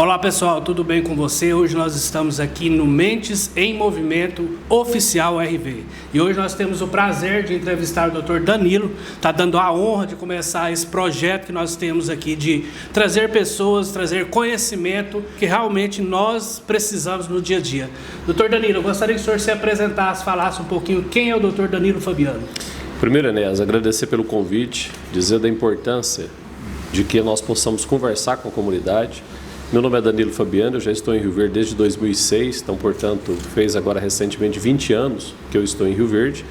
Olá pessoal, tudo bem com você? Hoje nós estamos aqui no Mentes em Movimento Oficial RV. E hoje nós temos o prazer de entrevistar o Dr. Danilo. Está dando a honra de começar esse projeto que nós temos aqui de trazer pessoas, trazer conhecimento que realmente nós precisamos no dia a dia. Dr. Danilo, eu gostaria que o senhor se apresentasse, falasse um pouquinho quem é o Dr. Danilo Fabiano. Primeiro, Enéas, agradecer pelo convite, dizer da importância de que nós possamos conversar com a comunidade. Meu nome é Danilo Fabiano, eu já estou em Rio Verde desde 2006, então, portanto, fez agora recentemente 20 anos que eu estou em Rio Verde.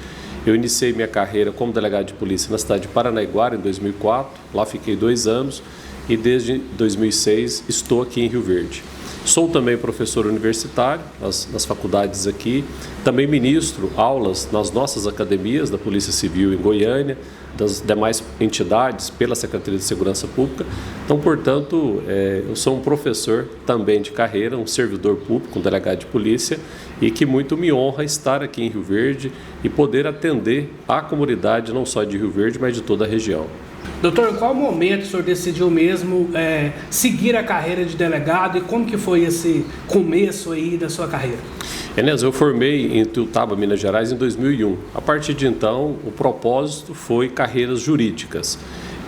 Eu iniciei minha carreira como delegado de polícia na cidade de Paranaiguara, em 2004, lá fiquei 2 anos e desde 2006 estou aqui em Rio Verde. Sou também professor universitário nas faculdades aqui, também ministro aulas nas nossas academias da Polícia Civil em Goiânia, das demais entidades pela Secretaria de Segurança Pública. Então, portanto, eu sou um professor também de carreira, um servidor público, um delegado de polícia, e que muito me honra estar aqui em Rio Verde e poder atender a comunidade não só de Rio Verde, mas de toda a região. Doutor, em qual momento o senhor decidiu mesmo seguir a carreira de delegado e como que foi esse começo aí da sua carreira? Enéas, eu formei em Ituiutaba, Minas Gerais, em 2001. A partir de então, o propósito foi carreiras jurídicas.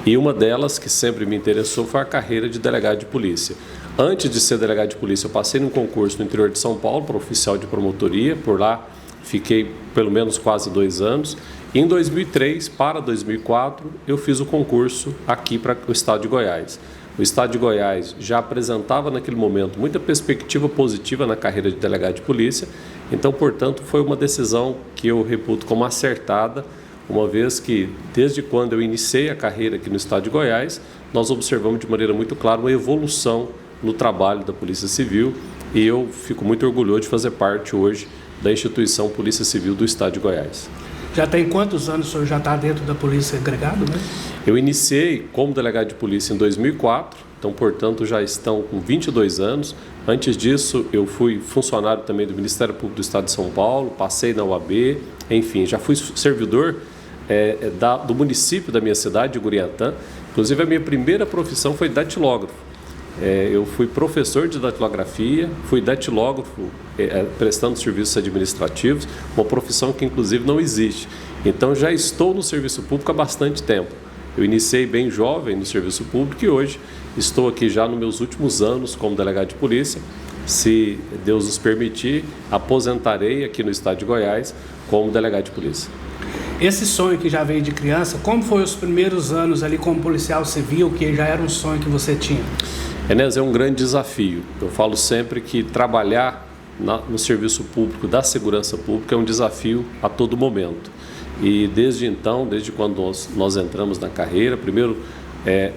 E uma delas, que sempre me interessou, foi a carreira de delegado de polícia. Antes de ser delegado de polícia, eu passei num concurso no interior de São Paulo para oficial de promotoria. Por lá, fiquei pelo menos quase 2 anos. E em 2003 para 2004, eu fiz o concurso aqui para o estado de Goiás. O estado de Goiás já apresentava naquele momento muita perspectiva positiva na carreira de delegado de polícia, então, portanto, foi uma decisão que eu reputo como acertada, uma vez que, desde quando eu iniciei a carreira aqui no estado de Goiás, nós observamos de maneira muito clara uma evolução no trabalho da Polícia Civil e eu fico muito orgulhoso de fazer parte hoje da instituição Polícia Civil do estado de Goiás. Já tem quantos anos o senhor já está dentro da Polícia agregado, né? Eu iniciei como delegado de polícia em 2004, então, portanto, já estão com 22 anos. Antes disso, eu fui funcionário também do Ministério Público do Estado de São Paulo, passei na UAB, enfim, já fui servidor do município da minha cidade, de Guriatã. Inclusive, a minha primeira profissão foi datilógrafo. Eu fui professor de datilografia, fui datilógrafo prestando serviços administrativos, uma profissão que inclusive não existe. Então já estou no serviço público há bastante tempo. Eu iniciei bem jovem no serviço público e hoje estou aqui já nos meus últimos anos como delegado de polícia. Se Deus nos permitir, aposentarei aqui no estado de Goiás como delegado de polícia. Esse sonho que já veio de criança, como foi os primeiros anos ali como policial civil, que já era um sonho que você tinha? Enéas, é um grande desafio. Eu falo sempre que trabalhar no serviço público, da segurança pública, é um desafio a todo momento. E desde então, desde quando nós entramos na carreira, primeiro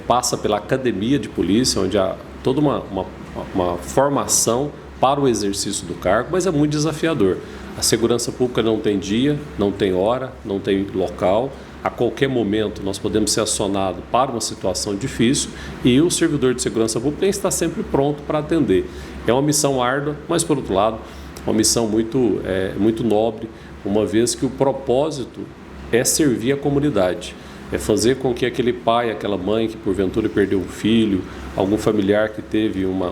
passa pela academia de polícia, onde há toda uma formação para o exercício do cargo, mas é muito desafiador. A segurança pública não tem dia, não tem hora, não tem local. A qualquer momento nós podemos ser acionados para uma situação difícil e o servidor de segurança pública está sempre pronto para atender. É uma missão árdua, mas, por outro lado, uma missão muito nobre, uma vez que o propósito é servir a comunidade, é fazer com que aquele pai, aquela mãe que porventura perdeu um filho, algum familiar que teve uma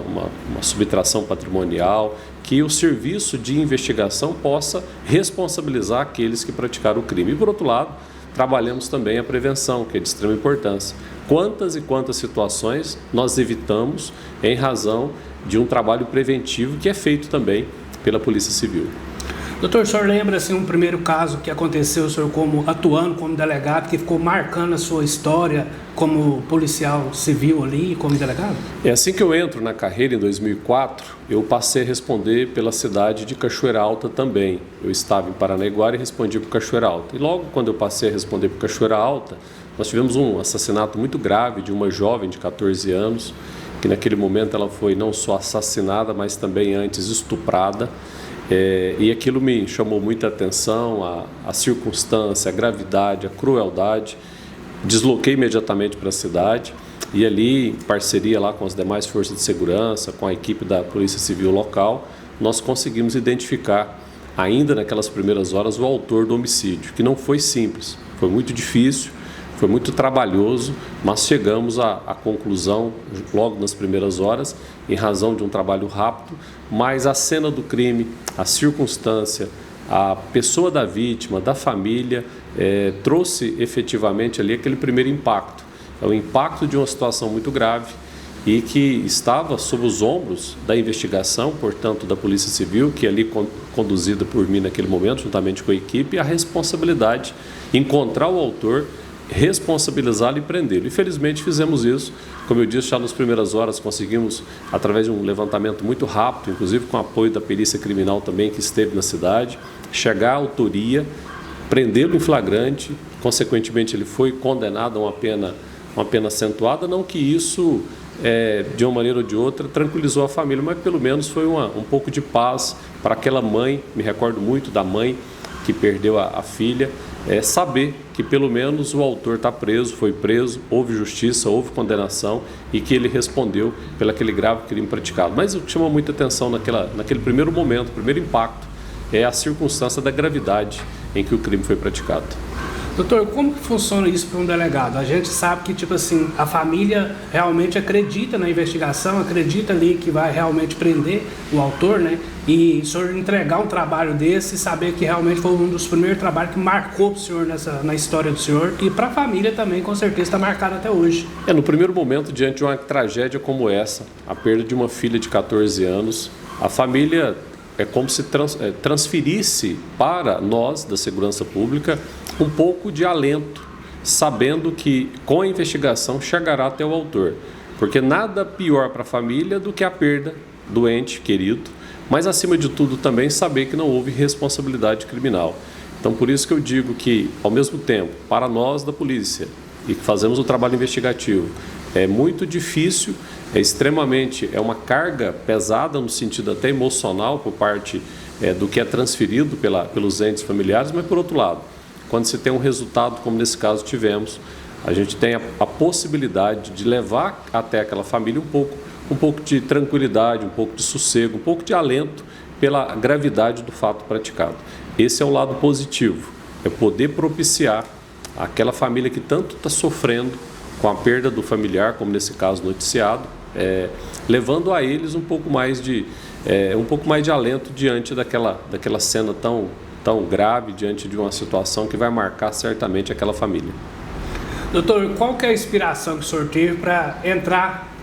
subtração patrimonial, que o serviço de investigação possa responsabilizar aqueles que praticaram o crime. E, por outro lado, trabalhamos também a prevenção, que é de extrema importância. Quantas e quantas situações nós evitamos em razão de um trabalho preventivo que é feito também pela Polícia Civil. Doutor, o senhor lembra assim, um primeiro caso que aconteceu, o senhor atuando como delegado, que ficou marcando a sua história como policial civil ali, como delegado? Assim que eu entro na carreira, em 2004, eu passei a responder pela cidade de Cachoeira Alta também. Eu estava em Paranaiguara e respondi por Cachoeira Alta. E logo quando eu passei a responder por Cachoeira Alta, nós tivemos um assassinato muito grave de uma jovem de 14 anos, que naquele momento ela foi não só assassinada, mas também antes estuprada. E aquilo me chamou muita atenção, a circunstância, a gravidade, a crueldade. Desloquei imediatamente para a cidade e ali, em parceria lá com as demais forças de segurança, com a equipe da Polícia Civil local, nós conseguimos identificar, ainda naquelas primeiras horas, o autor do homicídio, que não foi simples, foi muito difícil, Foi muito trabalhoso, mas chegamos à conclusão logo nas primeiras horas, em razão de um trabalho rápido, mas a cena do crime, a circunstância, a pessoa da vítima, da família, trouxe efetivamente ali aquele primeiro impacto. É o impacto de uma situação muito grave e que estava sob os ombros da investigação, portanto, da Polícia Civil, que ali conduzida por mim naquele momento, juntamente com a equipe, a responsabilidade de encontrar o autor, responsabilizá-lo e prendê-lo. Infelizmente fizemos isso, como eu disse, já nas primeiras horas conseguimos, através de um levantamento muito rápido, inclusive com apoio da perícia criminal também que esteve na cidade, chegar à autoria, prendê-lo em flagrante, consequentemente ele foi condenado a uma pena acentuada, não que isso, de uma maneira ou de outra, tranquilizou a família, mas pelo menos foi um pouco de paz para aquela mãe, me recordo muito da mãe que perdeu a filha, saber que pelo menos o autor está preso, foi preso, houve justiça, houve condenação e que ele respondeu pelo aquele grave crime praticado. Mas o que chamou muita atenção naquele primeiro momento, primeiro impacto, é a circunstância da gravidade em que o crime foi praticado. Doutor, como que funciona isso para um delegado? A gente sabe que, tipo assim, a família realmente acredita na investigação, acredita ali que vai realmente prender o autor, né? E o senhor entregar um trabalho desse e saber que realmente foi um dos primeiros trabalhos que marcou o senhor na história do senhor e para a família também, com certeza, está marcado até hoje. No primeiro momento, diante de uma tragédia como essa, a perda de uma filha de 14 anos, a família é como se transferisse para nós, da segurança pública, um pouco de alento, sabendo que com a investigação chegará até o autor. Porque nada pior para a família do que a perda do ente querido, mas acima de tudo também saber que não houve responsabilidade criminal. Então por isso que eu digo que, ao mesmo tempo, para nós da polícia e que fazemos o trabalho investigativo, é muito difícil, é uma carga pesada no sentido até emocional por parte do que é transferido pelos entes familiares, mas por outro lado, quando se tem um resultado como nesse caso tivemos, a gente tem a possibilidade de levar até aquela família um pouco de tranquilidade, um pouco de sossego, um pouco de alento pela gravidade do fato praticado. Esse é o lado positivo, é poder propiciar aquela família que tanto está sofrendo com a perda do familiar, como nesse caso noticiado, levando a eles um pouco mais de alento diante daquela cena tão grave, diante de uma situação que vai marcar certamente aquela família. Doutor, qual que é a inspiração que o senhor teve para entrar,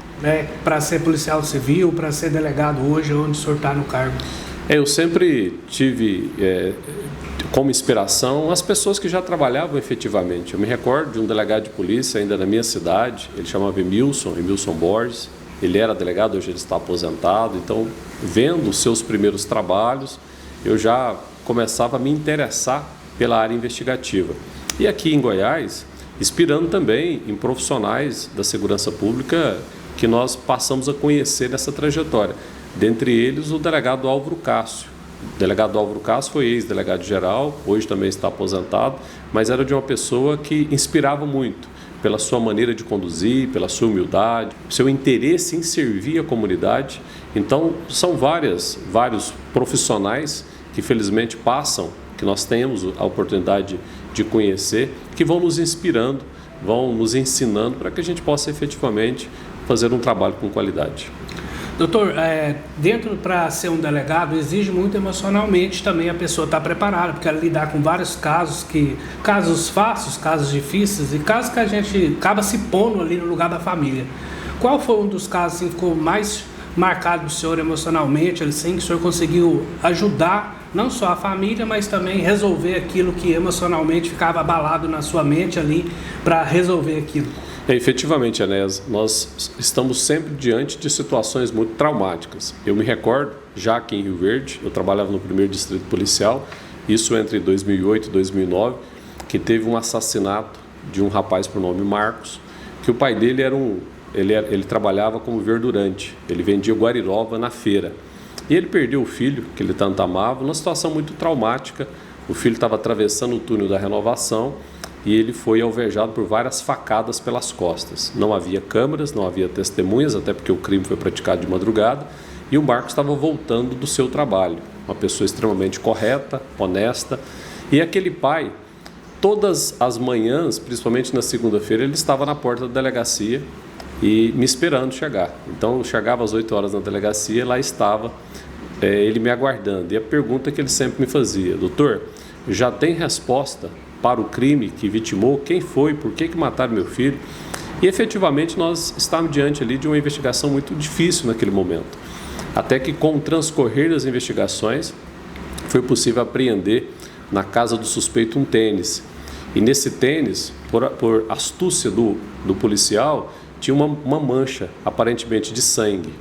para ser policial civil, para ser delegado hoje, onde o senhor está no cargo? Eu sempre tive como inspiração as pessoas que já trabalhavam efetivamente. Eu me recordo de um delegado de polícia ainda na minha cidade, ele chamava Emilson Borges, ele era delegado, hoje ele está aposentado, então vendo os seus primeiros trabalhos, eu já começava a me interessar pela área investigativa. E aqui em Goiás, inspirando também em profissionais da segurança pública que nós passamos a conhecer nessa trajetória. Dentre eles, o delegado Álvaro Cássio. O delegado Álvaro Cássio foi ex-delegado-geral, hoje também está aposentado, mas era de uma pessoa que inspirava muito pela sua maneira de conduzir, pela sua humildade, seu interesse em servir a comunidade. Então, são vários profissionais que felizmente passam, que nós temos a oportunidade de conhecer, que vão nos inspirando, vão nos ensinando para que a gente possa efetivamente fazer um trabalho com qualidade. Doutor, dentro para ser um delegado exige muito emocionalmente também a pessoa estar preparada, porque ela lidar com vários casos fáceis, casos difíceis e casos que a gente acaba se pondo ali no lugar da família. Qual foi um dos casos assim, que ficou mais marcado do senhor emocionalmente, assim, que o senhor conseguiu ajudar não só a família, mas também resolver aquilo que emocionalmente ficava abalado na sua mente ali para resolver aquilo? Efetivamente, Anés, nós estamos sempre diante de situações muito traumáticas. Eu me recordo, já aqui em Rio Verde, eu trabalhava no 1º Distrito Policial, isso entre 2008 e 2009, que teve um assassinato de um rapaz por nome Marcos, que o pai dele ele trabalhava como verdurante, ele vendia guariroba na feira. E ele perdeu o filho, que ele tanto amava, numa situação muito traumática. O filho estava atravessando o túnel da Renovação e ele foi alvejado por várias facadas pelas costas. Não havia câmeras, não havia testemunhas, até porque o crime foi praticado de madrugada, e o Marcos estava voltando do seu trabalho, uma pessoa extremamente correta, honesta, e aquele pai, todas as manhãs, principalmente na segunda-feira, ele estava na porta da delegacia e me esperando chegar. Então, eu chegava às 8 horas na delegacia, lá estava ele me aguardando. E a pergunta que ele sempre me fazia: doutor, já tem resposta para o crime que vitimou? Quem foi? Por que mataram meu filho? E efetivamente nós estávamos diante ali de uma investigação muito difícil naquele momento. Até que com o transcorrer das investigações foi possível apreender na casa do suspeito um tênis. E nesse tênis, por astúcia do policial, tinha uma mancha aparentemente de sangue.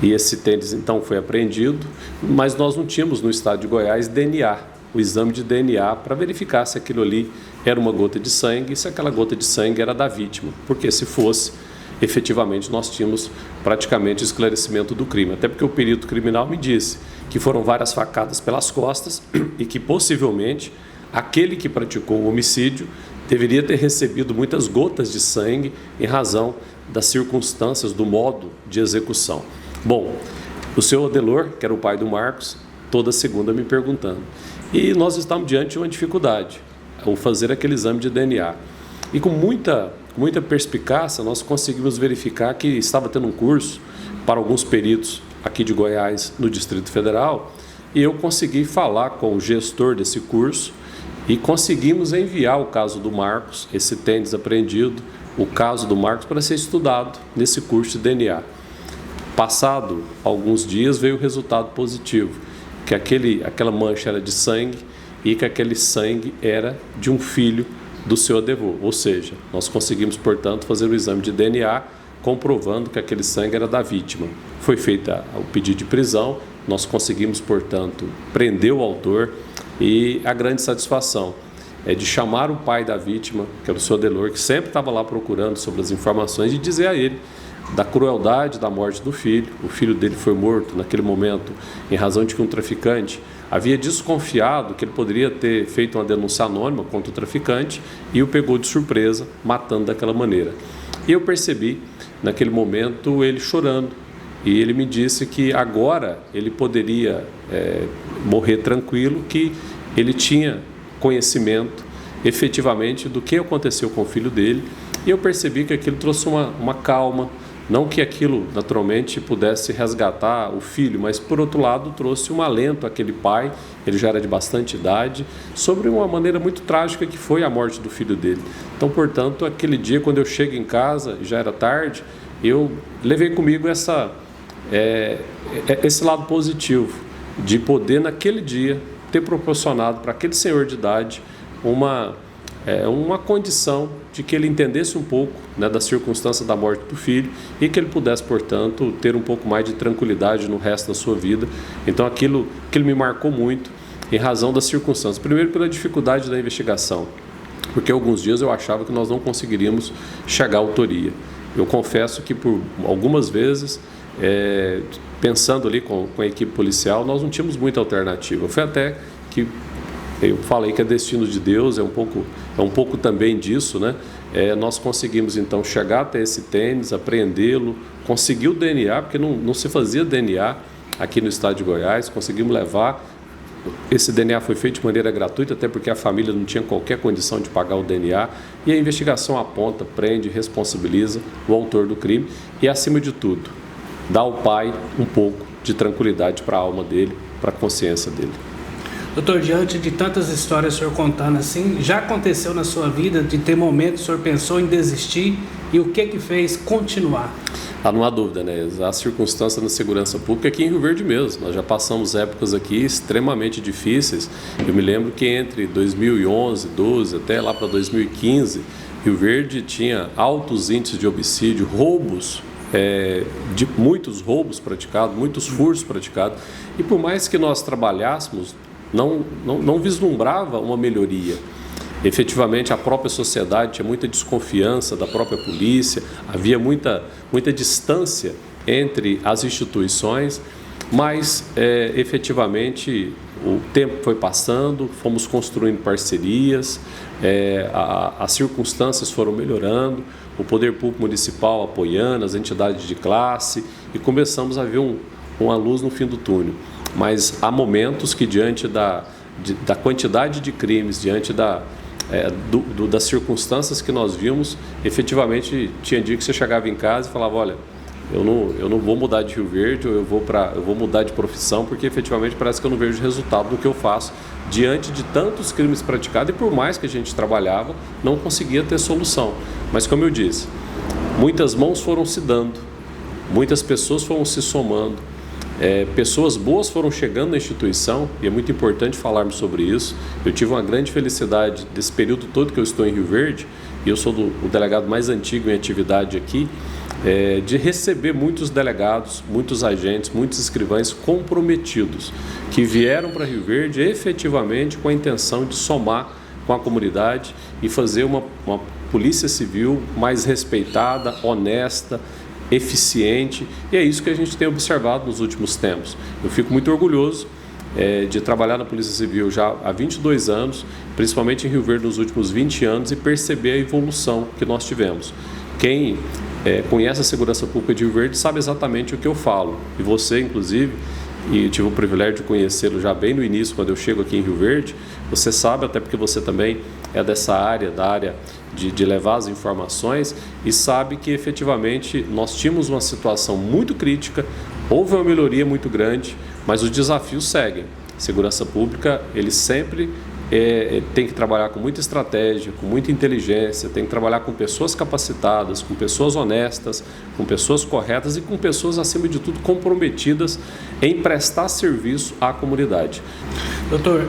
E esse tênis então foi apreendido, mas nós não tínhamos no estado de Goiás DNA, o exame de DNA, para verificar se aquilo ali era uma gota de sangue e se aquela gota de sangue era da vítima. Porque se fosse, efetivamente nós tínhamos praticamente o esclarecimento do crime. Até porque o perito criminal me disse que foram várias facadas pelas costas e que possivelmente aquele que praticou o homicídio deveria ter recebido muitas gotas de sangue em razão das circunstâncias, do modo de execução. Bom, o senhor Adelor, que era o pai do Marcos, toda segunda me perguntando. E nós estamos diante de uma dificuldade, ao fazer aquele exame de DNA. E com muita perspicácia, nós conseguimos verificar que estava tendo um curso para alguns peritos aqui de Goiás, no Distrito Federal, e eu consegui falar com o gestor desse curso e conseguimos enviar o caso do Marcos, esse tênis apreendido, o caso do Marcos, para ser estudado nesse curso de DNA. Passado alguns dias veio o resultado positivo, que aquela mancha era de sangue e que aquele sangue era de um filho do seu Adevô. Ou seja, nós conseguimos, portanto, fazer o exame de DNA comprovando que aquele sangue era da vítima. Foi feito o pedido de prisão, nós conseguimos, portanto, prender o autor, e a grande satisfação é de chamar o pai da vítima, que era o seu Adelor, que sempre estava lá procurando sobre as informações, e dizer a ele da crueldade da morte do filho. O filho dele foi morto naquele momento em razão de que um traficante havia desconfiado que ele poderia ter feito uma denúncia anônima contra o traficante e o pegou de surpresa, matando daquela maneira. E eu percebi, naquele momento, ele chorando, e ele me disse que agora ele poderia morrer tranquilo, que ele tinha conhecimento efetivamente do que aconteceu com o filho dele, e eu percebi que aquilo trouxe uma calma. Não que aquilo, naturalmente, pudesse resgatar o filho, mas, por outro lado, trouxe um alento àquele pai, ele já era de bastante idade, sobre uma maneira muito trágica que foi a morte do filho dele. Então, portanto, aquele dia, quando eu chego em casa, já era tarde, eu levei comigo esse lado positivo, de poder, naquele dia, ter proporcionado para aquele senhor de idade uma condição de que ele entendesse um pouco, né, da circunstância da morte do filho, e que ele pudesse, portanto, ter um pouco mais de tranquilidade no resto da sua vida. Então aquilo me marcou muito em razão das circunstâncias. Primeiro, pela dificuldade da investigação, porque alguns dias eu achava que nós não conseguiríamos chegar à autoria. Eu confesso que por algumas vezes, pensando ali com a equipe policial, nós não tínhamos muita alternativa. Foi até que eu falei que é destino de Deus, é um pouco também disso, né? Nós conseguimos então chegar até esse tênis, apreendê-lo, conseguir o DNA, porque não se fazia DNA aqui no estado de Goiás, conseguimos levar. Esse DNA foi feito de maneira gratuita, até porque a família não tinha qualquer condição de pagar o DNA, e a investigação aponta, prende, responsabiliza o autor do crime e, acima de tudo, dá ao pai um pouco de tranquilidade para a alma dele, para a consciência dele. Doutor, diante de tantas histórias o senhor contando assim, já aconteceu na sua vida de ter momentos que o senhor pensou em desistir, e o que fez continuar? Não há dúvida, né? A circunstância na segurança pública aqui em Rio Verde mesmo. Nós já passamos épocas aqui extremamente difíceis. Eu me lembro que entre 2011, 12 até lá para 2015, Rio Verde tinha altos índices de homicídio, roubos, de muitos roubos praticados, muitos furtos praticados. E por mais que nós trabalhássemos, não vislumbrava uma melhoria. Efetivamente, a própria sociedade tinha muita desconfiança da própria polícia, havia muita distância entre as instituições, mas efetivamente o tempo foi passando, fomos construindo parcerias, as circunstâncias foram melhorando, o poder público municipal apoiando, as entidades de classe, e começamos a ver uma luz no fim do túnel. Mas há momentos que, diante da quantidade de crimes, diante das circunstâncias que nós vimos. Efetivamente, tinha dia que você chegava em casa e falava, olha, eu não vou mudar de Rio Verde, ou eu vou mudar de profissão, porque efetivamente parece que eu não vejo resultado do que eu faço diante de tantos crimes praticados, e por mais que a gente trabalhava, não conseguia ter solução. Mas como eu disse, muitas mãos foram se dando, muitas pessoas foram se somando, pessoas boas foram chegando na instituição, e é muito importante falarmos sobre isso. Eu tive uma grande felicidade desse período todo que eu estou em Rio Verde, e eu sou o delegado mais antigo em atividade aqui, de receber muitos delegados, muitos agentes, muitos escrivães comprometidos, que vieram para Rio Verde efetivamente com a intenção de somar com a comunidade e fazer uma polícia civil mais respeitada, honesta, eficiente, e é isso que a gente tem observado nos últimos tempos. Eu fico muito orgulhoso de trabalhar na Polícia Civil já há 22 anos, principalmente em Rio Verde nos últimos 20 anos, e perceber a evolução que nós tivemos. Quem conhece a segurança pública de Rio Verde sabe exatamente o que eu falo, e você, inclusive, e tive o privilégio de conhecê-lo já bem no início, quando eu chego aqui em Rio Verde, você sabe, até porque você também é dessa área, da área de levar as informações, e sabe que efetivamente nós tínhamos uma situação muito crítica, houve uma melhoria muito grande, mas os desafios seguem. Segurança pública, ele sempre tem que trabalhar com muita estratégia, com muita inteligência, tem que trabalhar com pessoas capacitadas, com pessoas honestas, com pessoas corretas e com pessoas, acima de tudo, comprometidas em prestar serviço à comunidade. Doutor,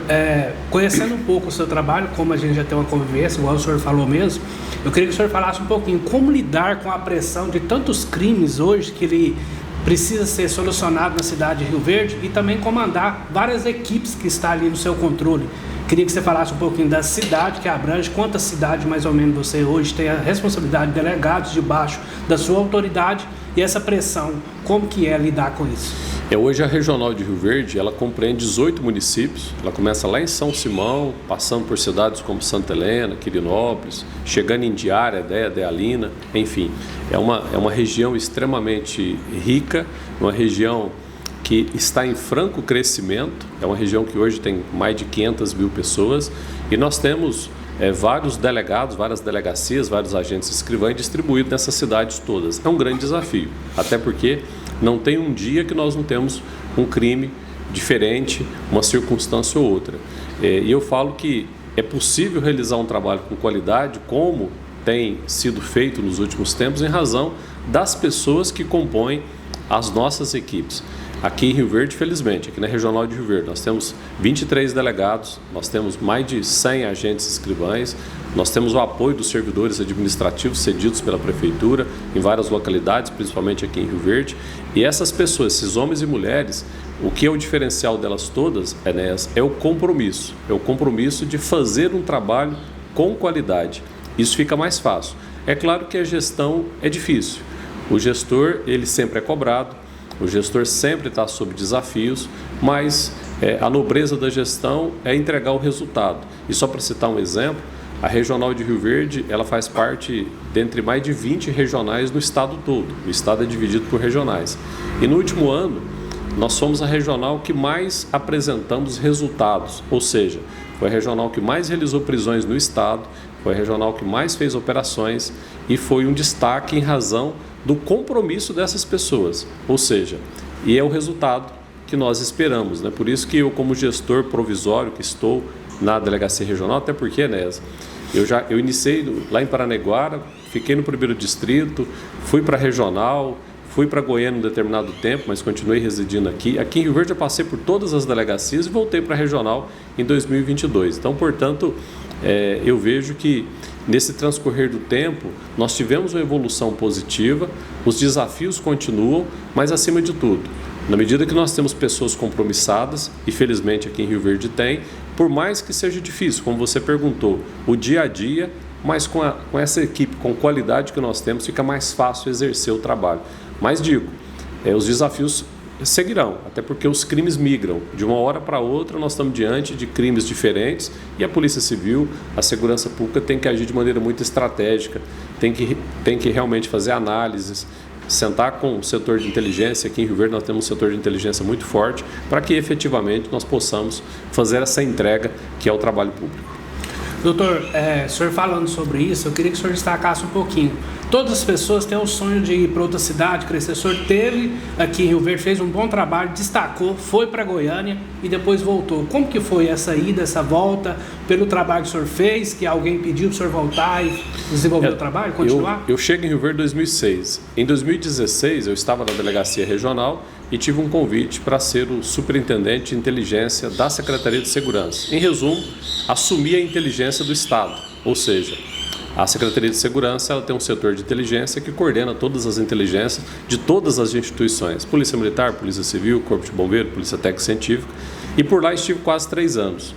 conhecendo um pouco o seu trabalho, como a gente já tem uma convivência, igual o senhor falou mesmo, eu queria que o senhor falasse um pouquinho como lidar com a pressão de tantos crimes hoje que ele precisa ser solucionado na cidade de Rio Verde, e também comandar várias equipes que estão ali no seu controle. Queria que você falasse um pouquinho da cidade que abrange, quantas cidades mais ou menos você hoje tem a responsabilidade de delegados debaixo da sua autoridade, e essa pressão, como que é lidar com isso? Hoje a Regional de Rio Verde, ela compreende 18 municípios, ela começa lá em São Simão, passando por cidades como Santa Helena, Quirinópolis, chegando em Diária, Dealina, enfim, é uma região extremamente rica, uma região que está em franco crescimento, é uma região que hoje tem mais de 500 mil pessoas, e nós temos vários delegados, várias delegacias, vários agentes escrivães distribuídos nessas cidades todas. É um grande desafio, até porque não tem um dia que nós não temos um crime diferente, uma circunstância ou outra. E eu falo que é possível realizar um trabalho com qualidade, como tem sido feito nos últimos tempos, em razão das pessoas que compõem as nossas equipes. Aqui em Rio Verde, felizmente, aqui na Regional de Rio Verde, nós temos 23 delegados, nós temos mais de 100 agentes escrivães, nós temos o apoio dos servidores administrativos cedidos pela Prefeitura em várias localidades, principalmente aqui em Rio Verde. E essas pessoas, esses homens e mulheres, o que é o diferencial delas todas, é o compromisso de fazer um trabalho com qualidade. Isso fica mais fácil. É claro que a gestão é difícil. O gestor, ele sempre é cobrado, o gestor sempre está sob desafios, mas a nobreza da gestão é entregar o resultado. E só para citar um exemplo, a Regional de Rio Verde, ela faz parte dentre mais de 20 regionais no estado todo. O estado é dividido por regionais. E no último ano, nós somos a regional que mais apresentamos resultados, ou seja, foi a regional que mais realizou prisões no estado, foi a regional que mais fez operações, e foi um destaque em razão do compromisso dessas pessoas, ou seja, e é o resultado que nós esperamos, né? Por isso que eu, como gestor provisório que estou na delegacia regional, até porque, eu iniciei lá em Paranaguara, fiquei no 1º distrito, fui para a regional, fui para Goiânia um determinado tempo, mas continuei residindo aqui. Aqui em Rio Verde eu passei por todas as delegacias e voltei para a regional em 2022. Então, portanto, eu vejo que nesse transcorrer do tempo, nós tivemos uma evolução positiva, os desafios continuam, mas acima de tudo, na medida que nós temos pessoas compromissadas, e felizmente aqui em Rio Verde tem, por mais que seja difícil, como você perguntou, o dia a dia, mas com essa equipe, com qualidade que nós temos, fica mais fácil exercer o trabalho. Mas digo, os desafios seguirão, até porque os crimes migram. De uma hora para outra, nós estamos diante de crimes diferentes, e a Polícia Civil, a Segurança Pública tem que agir de maneira muito estratégica, tem que realmente fazer análises, sentar com o setor de inteligência. Aqui em Rio Verde nós temos um setor de inteligência muito forte, para que efetivamente nós possamos fazer essa entrega que é o trabalho público. Doutor, o senhor falando sobre isso, eu queria que o senhor destacasse um pouquinho. Todas as pessoas têm o sonho de ir para outra cidade, crescer. O senhor teve aqui em Rio Verde, fez um bom trabalho, destacou, foi para Goiânia e depois voltou. Como que foi essa ida, essa volta, pelo trabalho que o senhor fez, que alguém pediu para o senhor voltar e desenvolver o trabalho, continuar? Eu chego em Rio Verde em 2006. Em 2016, eu estava na delegacia regional e tive um convite para ser o superintendente de inteligência da Secretaria de Segurança. Em resumo, assumir a inteligência do Estado, ou seja, a Secretaria de Segurança ela tem um setor de inteligência que coordena todas as inteligências de todas as instituições, Polícia Militar, Polícia Civil, Corpo de Bombeiro, Polícia Técnico-Científica, e por lá estive quase 3 anos.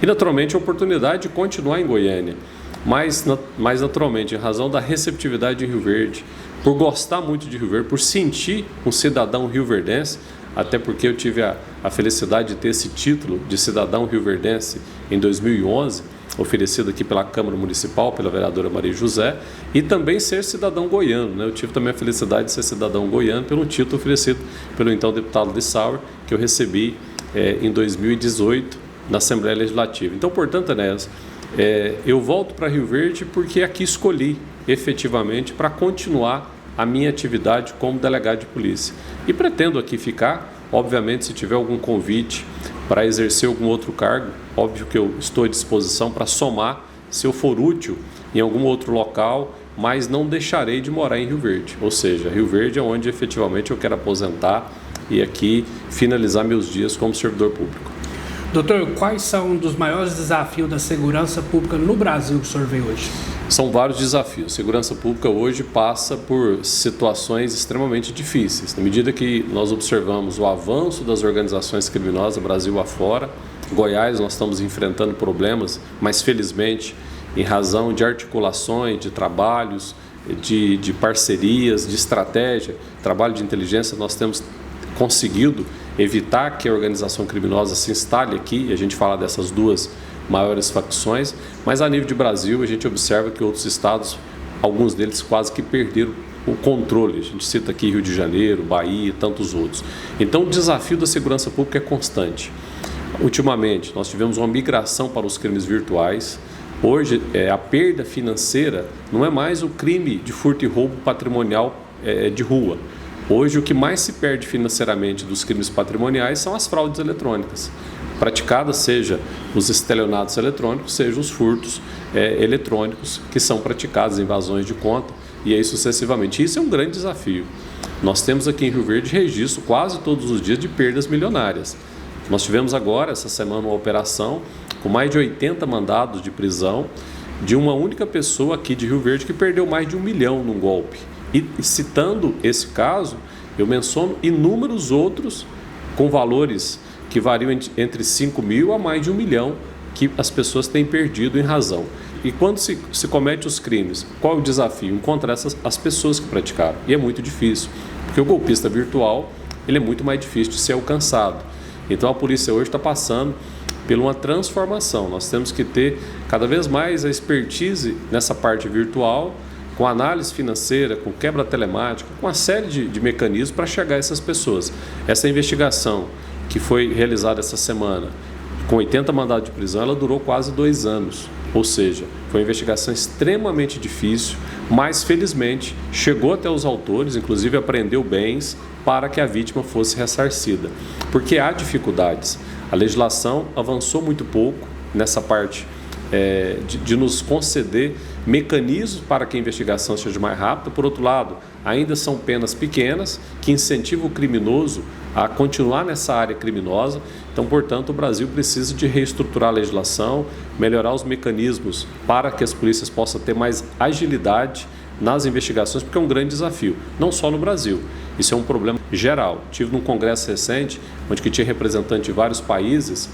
E naturalmente a oportunidade de continuar em Goiânia, mas naturalmente em razão da receptividade em Rio Verde, por gostar muito de Rio Verde, por sentir um cidadão rioverdense, até porque eu tive a felicidade de ter esse título de cidadão rioverdense em 2011, oferecido aqui pela Câmara Municipal, pela vereadora Maria José, e também ser cidadão goiano, né? Eu tive também a felicidade de ser cidadão goiano pelo título oferecido pelo então deputado Lissauer, que eu recebi em 2018 na Assembleia Legislativa. Então, portanto, Enéas, eu volto para Rio Verde porque aqui escolhi efetivamente para continuar a minha atividade como delegado de polícia. E pretendo aqui ficar, obviamente, se tiver algum convite para exercer algum outro cargo, óbvio que eu estou à disposição para somar, se eu for útil em algum outro local, mas não deixarei de morar em Rio Verde. Ou seja, Rio Verde é onde efetivamente eu quero aposentar e aqui finalizar meus dias como servidor público. Doutor, quais são um dos maiores desafios da segurança pública no Brasil que o senhor vê hoje? São vários desafios. Segurança pública hoje passa por situações extremamente difíceis. Na medida que nós observamos o avanço das organizações criminosas Brasil afora, Goiás nós estamos enfrentando problemas, mas felizmente em razão de articulações, de trabalhos, de parcerias, de estratégia, trabalho de inteligência, nós temos conseguido evitar que a organização criminosa se instale aqui, e a gente fala dessas duas maiores facções, mas a nível de Brasil a gente observa que outros estados, alguns deles quase que perderam o controle. A gente cita aqui Rio de Janeiro, Bahia e tantos outros. Então o desafio da segurança pública é constante. Ultimamente nós tivemos uma migração para os crimes virtuais. Hoje a perda financeira não é mais o crime de furto e roubo patrimonial de rua. Hoje o que mais se perde financeiramente dos crimes patrimoniais são as fraudes eletrônicas, praticadas seja os estelionatos eletrônicos, seja os furtos eletrônicos que são praticados, invasões de conta e aí sucessivamente. Isso é um grande desafio. Nós temos aqui em Rio Verde registro quase todos os dias de perdas milionárias. Nós tivemos agora, essa semana, uma operação com mais de 80 mandados de prisão de uma única pessoa aqui de Rio Verde que perdeu mais de 1 milhão num golpe. E citando esse caso, eu menciono inúmeros outros com valores que variam entre 5 mil a mais de 1 milhão que as pessoas têm perdido em razão. E quando se comete os crimes, qual é o desafio? Encontrar as pessoas que praticaram. E é muito difícil, porque o golpista virtual ele é muito mais difícil de ser alcançado. Então a polícia hoje está passando por uma transformação. Nós temos que ter cada vez mais a expertise nessa parte virtual, com análise financeira, com quebra telemática, com uma série de mecanismos para chegar a essas pessoas. Essa investigação que foi realizada essa semana, com 80 mandados de prisão, ela durou quase 2 anos. Ou seja, foi uma investigação extremamente difícil, mas felizmente chegou até os autores, inclusive apreendeu bens para que a vítima fosse ressarcida. Porque há dificuldades. A legislação avançou muito pouco nessa parte de nos conceder mecanismos para que a investigação seja mais rápida. Por outro lado, ainda são penas pequenas que incentivam o criminoso a continuar nessa área criminosa. Então, portanto, o Brasil precisa de reestruturar a legislação, melhorar os mecanismos para que as polícias possam ter mais agilidade nas investigações, porque é um grande desafio, não só no Brasil. Isso é um problema geral. Tive num congresso recente, onde que tinha representante de vários países,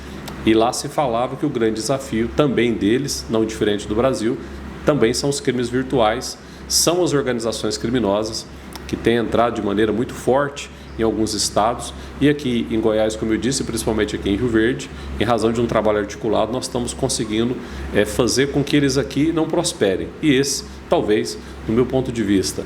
e lá se falava que o grande desafio também deles, não diferente do Brasil, também são os crimes virtuais, são as organizações criminosas que têm entrado de maneira muito forte em alguns estados, e aqui em Goiás, como eu disse, principalmente aqui em Rio Verde, em razão de um trabalho articulado, nós estamos conseguindo fazer com que eles aqui não prosperem. E esse, talvez, do meu ponto de vista,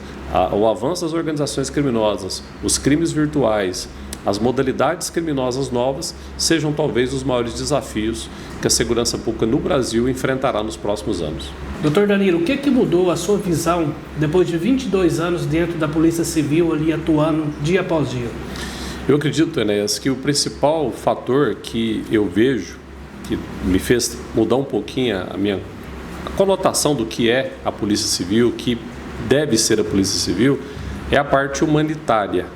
o avanço das organizações criminosas, os crimes virtuais as modalidades criminosas novas sejam talvez os maiores desafios que a segurança pública no Brasil enfrentará nos próximos anos. Doutor Danilo, o que mudou a sua visão depois de 22 anos dentro da Polícia Civil, ali atuando dia após dia? Eu acredito, Enéas, que o principal fator que eu vejo, que me fez mudar um pouquinho a conotação do que é a Polícia Civil, que deve ser a Polícia Civil, é a parte humanitária.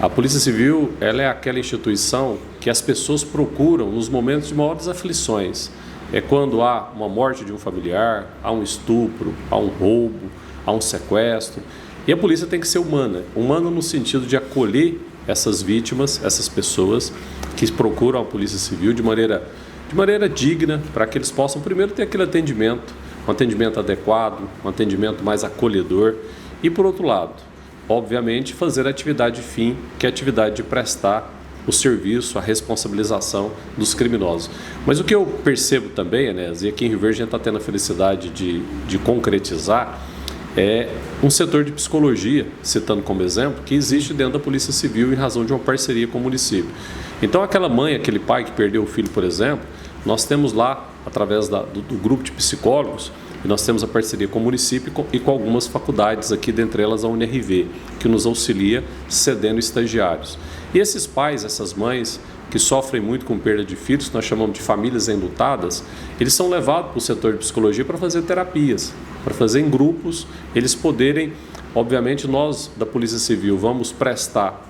A Polícia Civil, ela é aquela instituição que as pessoas procuram nos momentos de maiores aflições. É quando há uma morte de um familiar, há um estupro, há um roubo, há um sequestro. E a polícia tem que ser humana no sentido de acolher essas vítimas, essas pessoas que procuram a Polícia Civil de maneira digna, para que eles possam primeiro ter aquele atendimento, um atendimento adequado, um atendimento mais acolhedor e, por outro lado, obviamente, fazer a atividade fim, que é a atividade de prestar o serviço, a responsabilização dos criminosos. Mas o que eu percebo também, Enéas, e aqui em Rio Verde a gente está tendo a felicidade de concretizar, é um setor de psicologia, citando como exemplo, que existe dentro da Polícia Civil em razão de uma parceria com o município. Então, aquela mãe, aquele pai que perdeu o filho, por exemplo, nós temos lá, através do grupo de psicólogos, e nós temos a parceria com o município e com algumas faculdades aqui, dentre elas a UniRV, que nos auxilia cedendo estagiários. E esses pais, essas mães que sofrem muito com perda de filhos, que nós chamamos de famílias enlutadas, eles são levados para o setor de psicologia para fazer terapias, para fazer em grupos, eles poderem, obviamente nós da Polícia Civil vamos prestar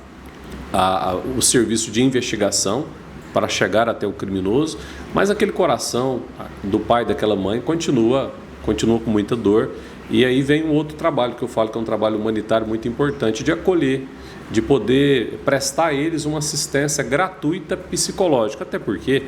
o serviço de investigação para chegar até o criminoso, mas aquele coração do pai e daquela mãe continua com muita dor. E aí vem um outro trabalho que eu falo que é um trabalho humanitário muito importante, de acolher, de poder prestar a eles uma assistência gratuita psicológica, até porque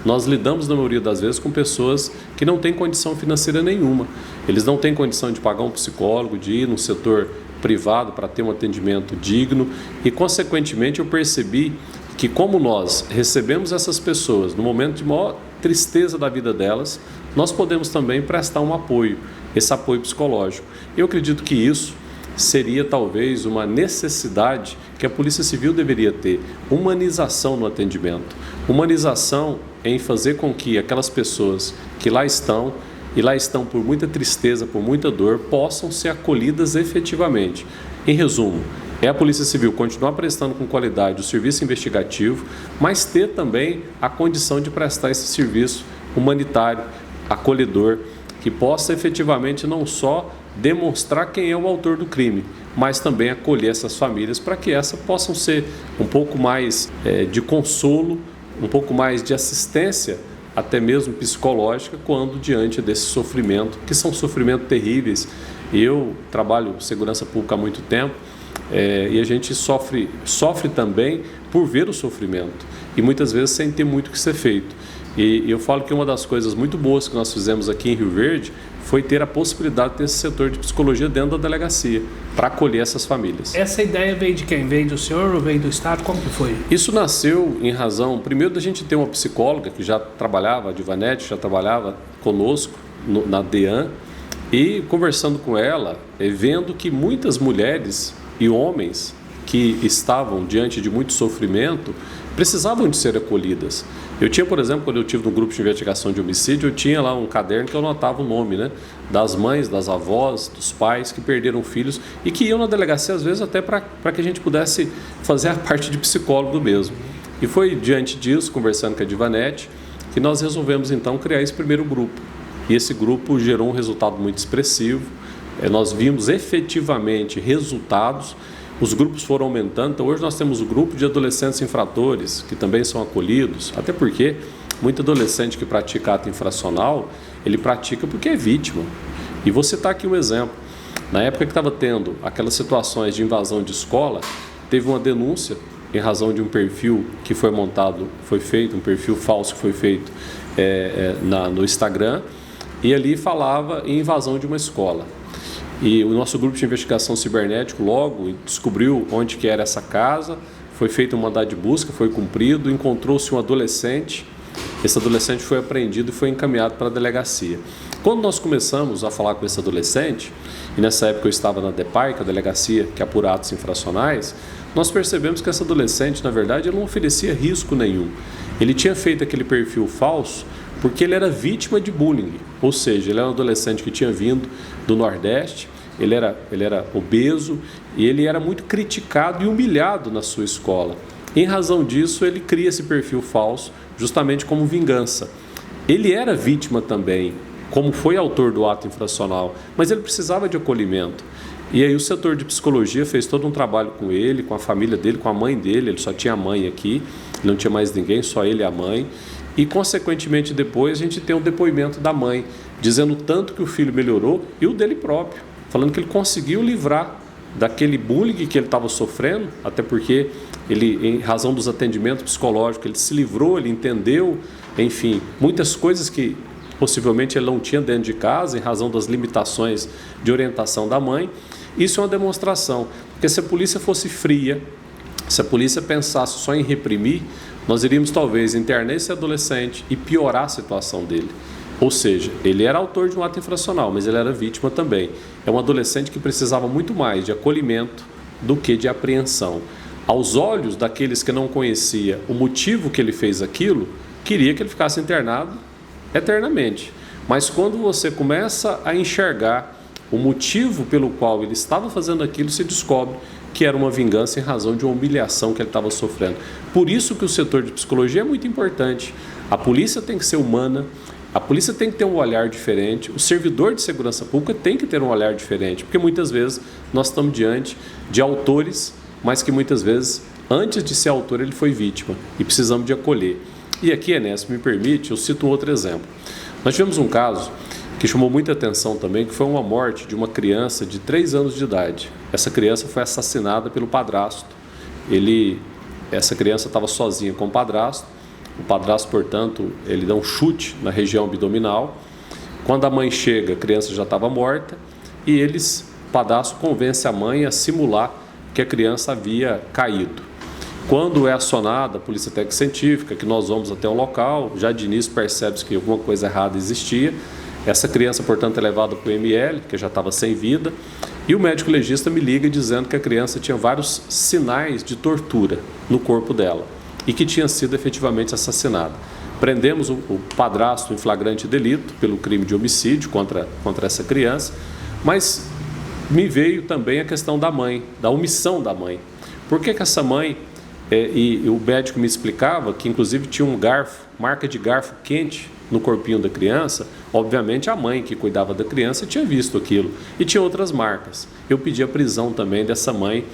nós lidamos na maioria das vezes com pessoas que não têm condição financeira nenhuma, eles não têm condição de pagar um psicólogo, de ir no setor privado para ter um atendimento digno e, consequentemente, eu percebi que como nós recebemos essas pessoas no momento de maior tristeza da vida delas, nós podemos também prestar um apoio, esse apoio psicológico. Eu acredito que isso seria talvez uma necessidade que a Polícia Civil deveria ter, humanização no atendimento, humanização em fazer com que aquelas pessoas que lá estão, e lá estão por muita tristeza, por muita dor, possam ser acolhidas efetivamente. Em resumo, é a Polícia Civil continuar prestando com qualidade o serviço investigativo, mas ter também a condição de prestar esse serviço humanitário, acolhedor, que possa efetivamente não só demonstrar quem é o autor do crime, mas também acolher essas famílias para que essas possam ser um pouco mais de consolo, um pouco mais de assistência, até mesmo psicológica, quando diante desse sofrimento, que são sofrimentos terríveis. Eu trabalho segurança pública há muito tempo e a gente sofre também por ver o sofrimento e muitas vezes sem ter muito o que ser feito. E eu falo que uma das coisas muito boas que nós fizemos aqui em Rio Verde foi ter a possibilidade de ter esse setor de psicologia dentro da delegacia, para acolher essas famílias. Essa ideia veio de quem? Veio do senhor ou veio do Estado? Como que foi? Isso nasceu em razão, primeiro, da gente ter uma psicóloga que já trabalhava, a Divanete, já trabalhava conosco na DEAN, e conversando com ela, vendo que muitas mulheres e homens que estavam diante de muito sofrimento precisavam de ser acolhidas. Eu tinha, por exemplo, quando eu estive no grupo de investigação de homicídio, eu tinha lá um caderno que eu anotava o nome, das mães, das avós, dos pais que perderam filhos e que iam na delegacia, às vezes, até para que a gente pudesse fazer a parte de psicólogo mesmo. E foi diante disso, conversando com a Divanete, que nós resolvemos, então, criar esse primeiro grupo. E esse grupo gerou um resultado muito expressivo. Nós vimos efetivamente resultados. Os grupos foram aumentando, então hoje nós temos o grupo de adolescentes infratores, que também são acolhidos, até porque muito adolescente que pratica ato infracional, ele pratica porque é vítima. E vou citar aqui um exemplo. Na época que estava tendo aquelas situações de invasão de escola, teve uma denúncia em razão de um perfil que foi montado, foi feito, um perfil falso que foi feito no Instagram, e ali falava em invasão de uma escola. E o nosso grupo de investigação cibernético logo descobriu onde que era essa casa, foi feito um mandado de busca, foi cumprido, encontrou-se um adolescente, esse adolescente foi apreendido e foi encaminhado para a delegacia. Quando nós começamos a falar com esse adolescente, e nessa época eu estava na DEPAI, que é a delegacia que apura atos infracionais, nós percebemos que esse adolescente, na verdade, ele não oferecia risco nenhum. Ele tinha feito aquele perfil falso porque ele era vítima de bullying, ou seja, ele era um adolescente que tinha vindo do Nordeste, ele era obeso e ele era muito criticado e humilhado na sua escola. Em razão disso, ele cria esse perfil falso justamente como vingança. Ele era vítima também, como foi autor do ato infracional, mas ele precisava de acolhimento. E aí o setor de psicologia fez todo um trabalho com ele, com a família dele, com a mãe dele. Ele só tinha a mãe aqui, não tinha mais ninguém, só ele e a mãe. E consequentemente depois a gente tem um depoimento da mãe, dizendo tanto que o filho melhorou e o dele próprio, falando que ele conseguiu livrar daquele bullying que ele estava sofrendo, até porque ele, em razão dos atendimentos psicológicos, ele se livrou, ele entendeu, enfim, muitas coisas que possivelmente ele não tinha dentro de casa, em razão das limitações de orientação da mãe. Isso é uma demonstração, porque se a polícia fosse fria, se a polícia pensasse só em reprimir, nós iríamos talvez internar esse adolescente e piorar a situação dele. Ou seja, ele era autor de um ato infracional, mas ele era vítima também. É um adolescente que precisava muito mais de acolhimento do que de apreensão. Aos olhos daqueles que não conhecia o motivo que ele fez aquilo, queria que ele ficasse internado eternamente. Mas quando você começa a enxergar o motivo pelo qual ele estava fazendo aquilo, se descobre que era uma vingança em razão de uma humilhação que ele estava sofrendo. Por isso que o setor de psicologia é muito importante. A polícia tem que ser humana, a polícia tem que ter um olhar diferente, o servidor de segurança pública tem que ter um olhar diferente, porque muitas vezes nós estamos diante de autores, mas que muitas vezes, antes de ser autor, ele foi vítima e precisamos de acolher. E aqui, Enéas, me permite, eu cito um outro exemplo. Nós tivemos um caso que chamou muita atenção também, que foi uma morte de uma criança de 3 anos de idade. Essa criança foi assassinada pelo padrasto. Essa criança estava sozinha com o padrasto. O padrasto, portanto, ele dá um chute na região abdominal. Quando a mãe chega, a criança já estava morta e o padrasto convence a mãe a simular que a criança havia caído. Quando é acionada a polícia técnico-científica, que nós vamos até o local, já de início percebe-se que alguma coisa errada existia. Essa criança, portanto, é levada para o ML, que já estava sem vida, e o médico legista me liga dizendo que a criança tinha vários sinais de tortura no corpo dela e que tinha sido efetivamente assassinada. Prendemos o padrasto em flagrante delito pelo crime de homicídio contra essa criança, mas me veio também a questão da mãe, da omissão da mãe. Por que essa mãe... E o médico me explicava que inclusive tinha um garfo, marca de garfo quente no corpinho da criança. Obviamente a mãe que cuidava da criança tinha visto aquilo e tinha outras marcas. Eu pedi a prisão também dessa mãe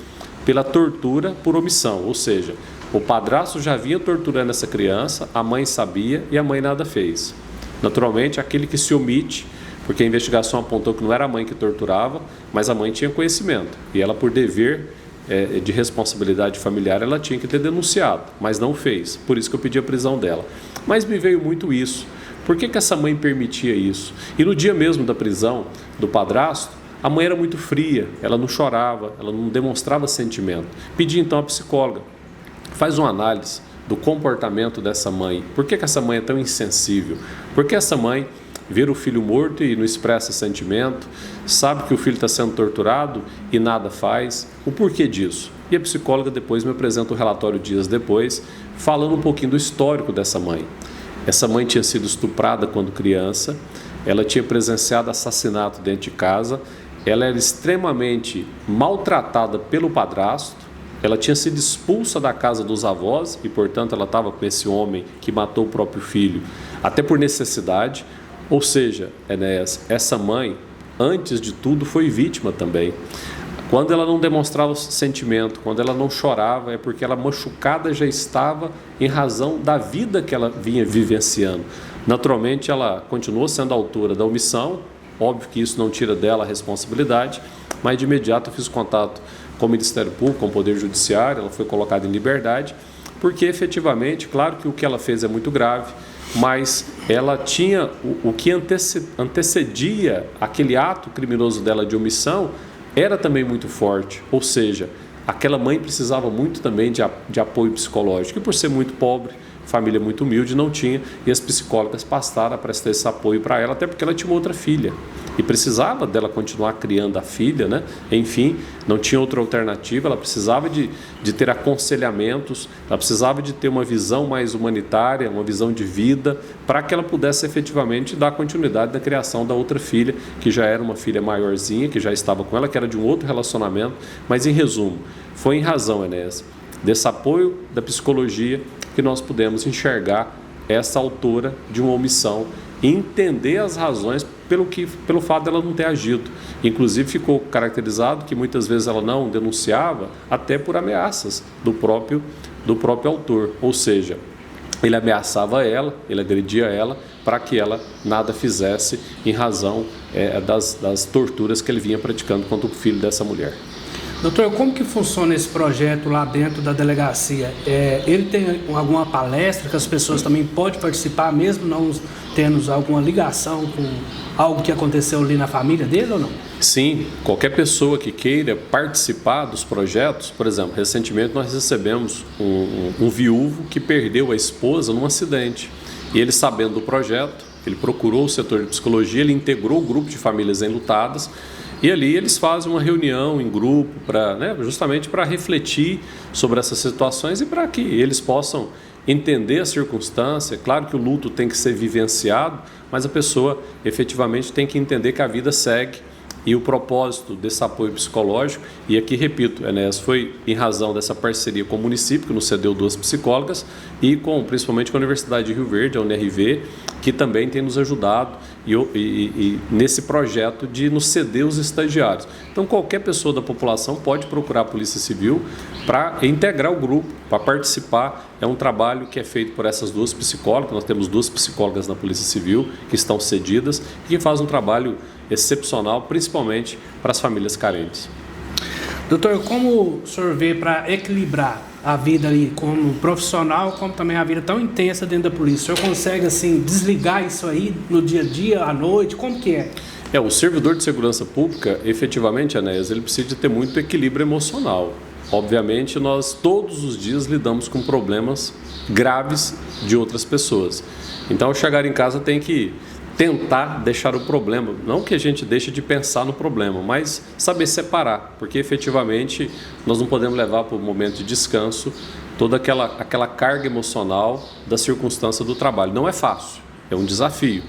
pela tortura por omissão, ou seja, o padrasto já vinha torturando essa criança, a mãe sabia e a mãe nada fez. Naturalmente, aquele que se omite, porque a investigação apontou que não era a mãe que torturava, mas a mãe tinha conhecimento e ela, por dever de responsabilidade familiar, ela tinha que ter denunciado, mas não fez. Por isso que eu pedi a prisão dela. Mas me veio muito isso. Por que essa mãe permitia isso? E no dia mesmo da prisão do padrasto, a mãe era muito fria, ela não chorava, ela não demonstrava sentimento. Pedi então à psicóloga, faz uma análise do comportamento dessa mãe. Por que essa mãe é tão insensível? Por que essa mãe vira o filho morto e não expressa sentimento, sabe que o filho está sendo torturado e nada faz? O porquê disso? E a psicóloga depois me apresenta o relatório dias depois, falando um pouquinho do histórico dessa mãe. Essa mãe tinha sido estuprada quando criança, ela tinha presenciado assassinato dentro de casa, ela era extremamente maltratada pelo padrasto, ela tinha sido expulsa da casa dos avós e, portanto, ela estava com esse homem que matou o próprio filho, até por necessidade. Ou seja, Enéas, essa mãe, antes de tudo, foi vítima também. Quando ela não demonstrava sentimento, quando ela não chorava, é porque ela machucada já estava em razão da vida que ela vinha vivenciando. Naturalmente, ela continuou sendo autora da omissão, óbvio que isso não tira dela a responsabilidade, mas de imediato eu fiz contato com o Ministério Público, com o Poder Judiciário, ela foi colocada em liberdade, porque efetivamente, claro que o que ela fez é muito grave, mas ela tinha o que antecedia aquele ato criminoso dela de omissão, era também muito forte, ou seja, aquela mãe precisava muito também de apoio psicológico, e por ser muito pobre, família muito humilde, não tinha, e as psicólogas passaram a prestar esse apoio para ela, até porque ela tinha uma outra filha e precisava dela continuar criando a filha, né? Enfim, não tinha outra alternativa, ela precisava de ter aconselhamentos, ela precisava de ter uma visão mais humanitária, uma visão de vida, para que ela pudesse efetivamente dar continuidade na criação da outra filha, que já era uma filha maiorzinha, que já estava com ela, que era de um outro relacionamento. Mas, em resumo, foi em razão, Enéas, desse apoio da psicologia que nós pudemos enxergar essa autora de uma omissão e entender as razões pelo fato dela não ter agido. Inclusive ficou caracterizado que muitas vezes ela não denunciava até por ameaças do próprio autor, ou seja, ele ameaçava ela, ele agredia ela para que ela nada fizesse em razão das torturas que ele vinha praticando contra o filho dessa mulher. Doutor, como que funciona esse projeto lá dentro da delegacia? Ele tem alguma palestra que as pessoas também podem participar, mesmo não tendo alguma ligação com algo que aconteceu ali na família dele ou não? Sim, qualquer pessoa que queira participar dos projetos, por exemplo, recentemente nós recebemos um viúvo que perdeu a esposa num acidente. E ele, sabendo do projeto, ele procurou o setor de psicologia, ele integrou o grupo de famílias enlutadas. E ali eles fazem uma reunião em grupo justamente para refletir sobre essas situações e para que eles possam entender a circunstância. Claro que o luto tem que ser vivenciado, mas a pessoa efetivamente tem que entender que a vida segue. E o propósito desse apoio psicológico, e aqui repito, Enéas, foi em razão dessa parceria com o município, que nos cedeu 2 psicólogas, e principalmente com a Universidade de Rio Verde, a UNRV, que também tem nos ajudado e nesse projeto de nos ceder os estagiários. Então, qualquer pessoa da população pode procurar a Polícia Civil para integrar o grupo, para participar. É um trabalho que é feito por essas 2 psicólogas. Nós temos 2 psicólogas na Polícia Civil que estão cedidas e que fazem um trabalho excepcional, principalmente para as famílias carentes. Doutor, como o senhor vê para equilibrar a vida ali como profissional, como também a vida tão intensa dentro da polícia? O senhor consegue, assim, desligar isso aí no dia a dia, à noite? Como que é? O servidor de segurança pública, efetivamente, Enéas, ele precisa de ter muito equilíbrio emocional. Obviamente, nós todos os dias lidamos com problemas graves de outras pessoas. Então, ao chegar em casa, tem que tentar deixar o problema, não que a gente deixe de pensar no problema, mas saber separar, porque efetivamente nós não podemos levar para o momento de descanso toda aquela carga emocional da circunstância do trabalho. Não é fácil, é um desafio,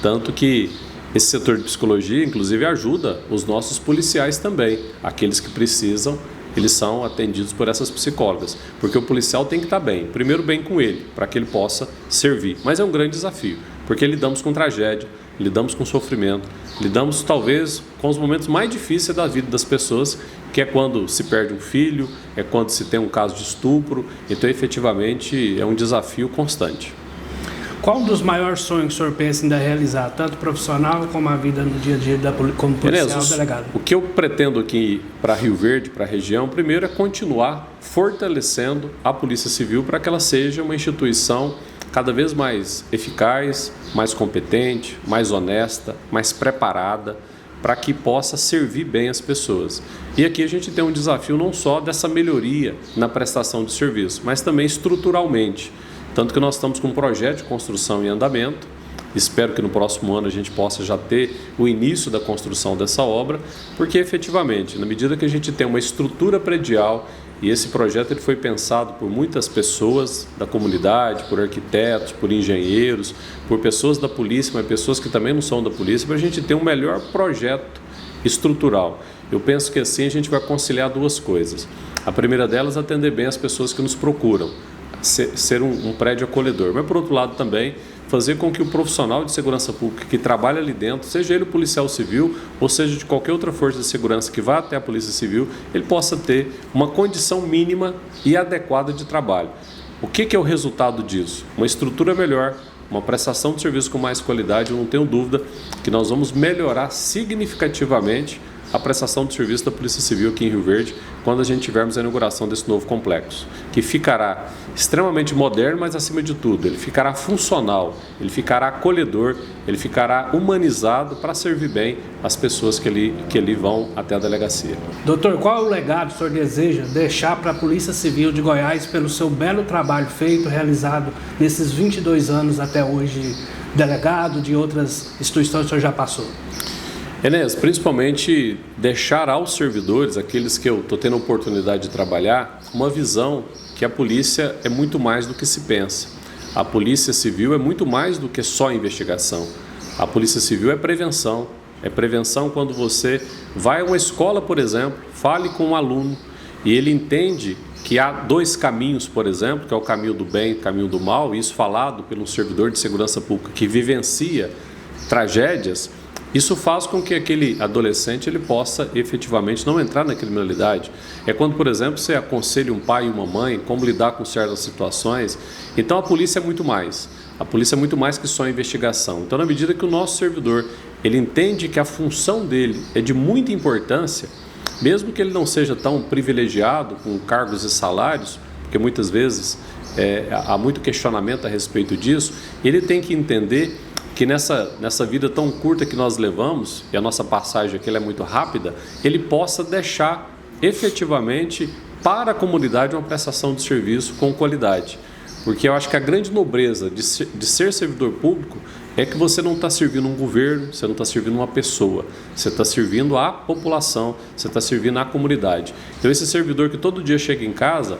tanto que esse setor de psicologia, inclusive, ajuda os nossos policiais também, aqueles que precisam. Eles são atendidos por essas psicólogas, porque o policial tem que estar bem, primeiro bem com ele, para que ele possa servir. Mas é um grande desafio, porque lidamos com tragédia, lidamos com sofrimento, lidamos talvez com os momentos mais difíceis da vida das pessoas, que é quando se perde um filho, é quando se tem um caso de estupro. Então, efetivamente, é um desafio constante. Qual um dos maiores sonhos que o senhor pensa em realizar, tanto profissional como a vida no dia a dia como policial delegado? O que eu pretendo aqui para Rio Verde, para a região, primeiro é continuar fortalecendo a Polícia Civil para que ela seja uma instituição cada vez mais eficaz, mais competente, mais honesta, mais preparada, para que possa servir bem as pessoas. E aqui a gente tem um desafio não só dessa melhoria na prestação de serviço, mas também estruturalmente. Tanto que nós estamos com um projeto de construção em andamento. Espero que no próximo ano a gente possa já ter o início da construção dessa obra, porque efetivamente, na medida que a gente tem uma estrutura predial, e esse projeto ele foi pensado por muitas pessoas da comunidade, por arquitetos, por engenheiros, por pessoas da polícia, mas pessoas que também não são da polícia, para a gente ter um melhor projeto estrutural. Eu penso que assim a gente vai conciliar 2 coisas. A primeira delas é atender bem as pessoas que nos procuram, ser um prédio acolhedor, mas por outro lado também fazer com que o profissional de segurança pública que trabalha ali dentro, seja ele o policial civil ou seja de qualquer outra força de segurança que vá até a Polícia Civil, ele possa ter uma condição mínima e adequada de trabalho. O que é o resultado disso? Uma estrutura melhor, uma prestação de serviço com mais qualidade. Eu não tenho dúvida que nós vamos melhorar significativamente a prestação do serviço da Polícia Civil aqui em Rio Verde, quando a gente tivermos a inauguração desse novo complexo, que ficará extremamente moderno, mas acima de tudo, ele ficará funcional, ele ficará acolhedor, ele ficará humanizado para servir bem as pessoas que ali vão até a delegacia. Doutor, qual é o legado que o senhor deseja deixar para a Polícia Civil de Goiás pelo seu belo trabalho feito, realizado nesses 22 anos até hoje, delegado, de outras instituições que o senhor já passou? Enéas, principalmente deixar aos servidores, aqueles que eu estou tendo a oportunidade de trabalhar, uma visão que a polícia é muito mais do que se pensa. A Polícia Civil é muito mais do que só investigação. A Polícia Civil é prevenção. É prevenção quando você vai a uma escola, por exemplo, fale com um aluno e ele entende que há dois caminhos, por exemplo, que é o caminho do bem e o caminho do mal, e isso falado por um servidor de segurança pública que vivencia tragédias. Isso faz com que aquele adolescente ele possa efetivamente não entrar na criminalidade. É quando, por exemplo, você aconselha um pai e uma mãe como lidar com certas situações. Então a polícia é muito mais. A polícia é muito mais que só investigação. Então, na medida que o nosso servidor ele entende que a função dele é de muita importância, mesmo que ele não seja tão privilegiado com cargos e salários, porque muitas vezes há muito questionamento a respeito disso, ele tem que entender que nessa vida tão curta que nós levamos, e a nossa passagem aqui ela é muito rápida, ele possa deixar efetivamente para a comunidade uma prestação de serviço com qualidade. Porque eu acho que a grande nobreza de ser servidor público é que você não está servindo um governo, você não está servindo uma pessoa, você está servindo a população, você está servindo a comunidade. Então esse servidor que todo dia chega em casa,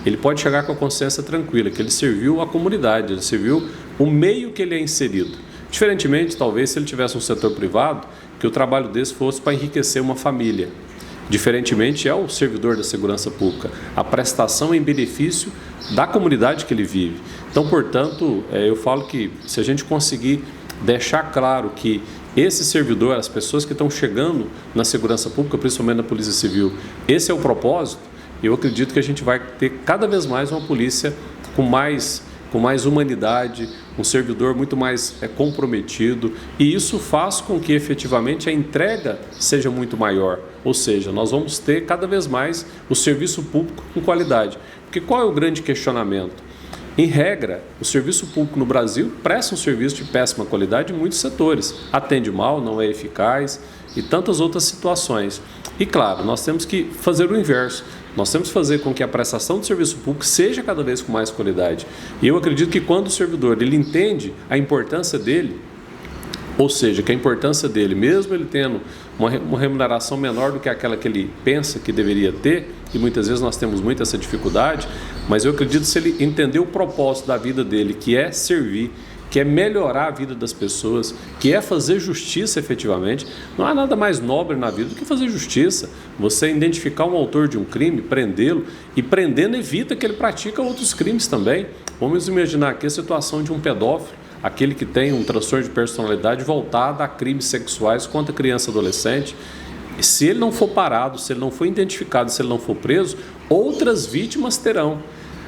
ele pode chegar com a consciência tranquila, que ele serviu a comunidade, ele serviu o meio que ele é inserido. Diferentemente, talvez, se ele tivesse um setor privado, que o trabalho desse fosse para enriquecer uma família. Diferentemente, é o servidor da segurança pública, a prestação em benefício da comunidade que ele vive. Então, portanto, eu falo que se a gente conseguir deixar claro que esse servidor, as pessoas que estão chegando na segurança pública, principalmente na Polícia Civil, esse é o propósito, eu acredito que a gente vai ter cada vez mais uma polícia com mais humanidade, um servidor muito mais comprometido, e isso faz com que efetivamente a entrega seja muito maior, ou seja, nós vamos ter cada vez mais o serviço público com qualidade. Porque qual é o grande questionamento? Em regra, o serviço público no Brasil presta um serviço de péssima qualidade em muitos setores, atende mal, não é eficaz e tantas outras situações. E claro, nós temos que fazer o inverso. Nós temos que fazer com que a prestação de serviço público seja cada vez com mais qualidade. E eu acredito que quando o servidor ele entende a importância dele, ou seja, que a importância dele, mesmo ele tendo uma remuneração menor do que aquela que ele pensa que deveria ter, e muitas vezes nós temos muito essa dificuldade, mas eu acredito que se ele entender o propósito da vida dele, que é servir, que é melhorar a vida das pessoas, que é fazer justiça efetivamente. Não há nada mais nobre na vida do que fazer justiça. Você identificar um autor de um crime, prendê-lo, e prendendo evita que ele pratique outros crimes também. Vamos imaginar aqui a situação de um pedófilo, aquele que tem um transtorno de personalidade voltado a crimes sexuais contra criança e adolescente. Se ele não for parado, se ele não for identificado, se ele não for preso, outras vítimas terão.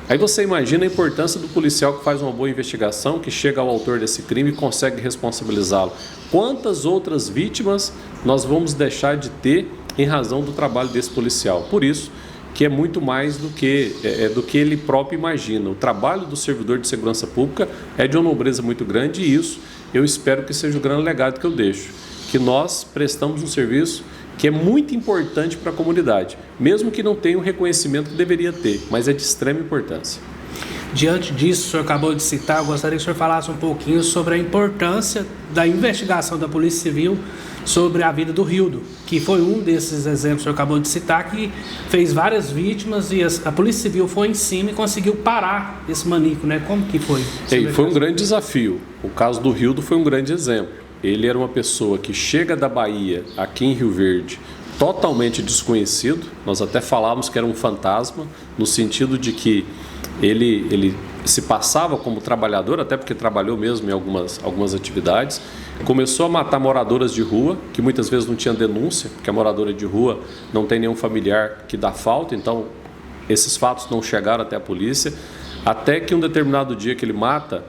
Aí você imagina a importância do policial que faz uma boa investigação, que chega ao autor desse crime e consegue responsabilizá-lo. Quantas outras vítimas nós vamos deixar de ter em razão do trabalho desse policial? Por isso que é muito mais do que ele próprio imagina. O trabalho do servidor de segurança pública é de uma nobreza muito grande, e isso eu espero que seja o grande legado que eu deixo. Que nós prestamos um serviço que é muito importante para a comunidade, mesmo que não tenha o reconhecimento que deveria ter, mas é de extrema importância. Diante disso, o senhor acabou de citar, eu gostaria que o senhor falasse um pouquinho sobre a importância da investigação da Polícia Civil sobre a vida do Rildo, que foi um desses exemplos que o senhor acabou de citar, que fez várias vítimas e a Polícia Civil foi em cima e conseguiu parar esse maníaco, né? Como que foi? Foi um grande desafio. O caso do Rildo foi um grande exemplo. Ele era uma pessoa que chega da Bahia, aqui em Rio Verde, totalmente desconhecido. Nós até falávamos que era um fantasma, no sentido de que ele se passava como trabalhador, até porque trabalhou mesmo em algumas atividades. Começou a matar moradoras de rua, que muitas vezes não tinha denúncia, porque a moradora de rua não tem nenhum familiar que dá falta, então esses fatos não chegaram até a polícia. Até que um determinado dia que ele mata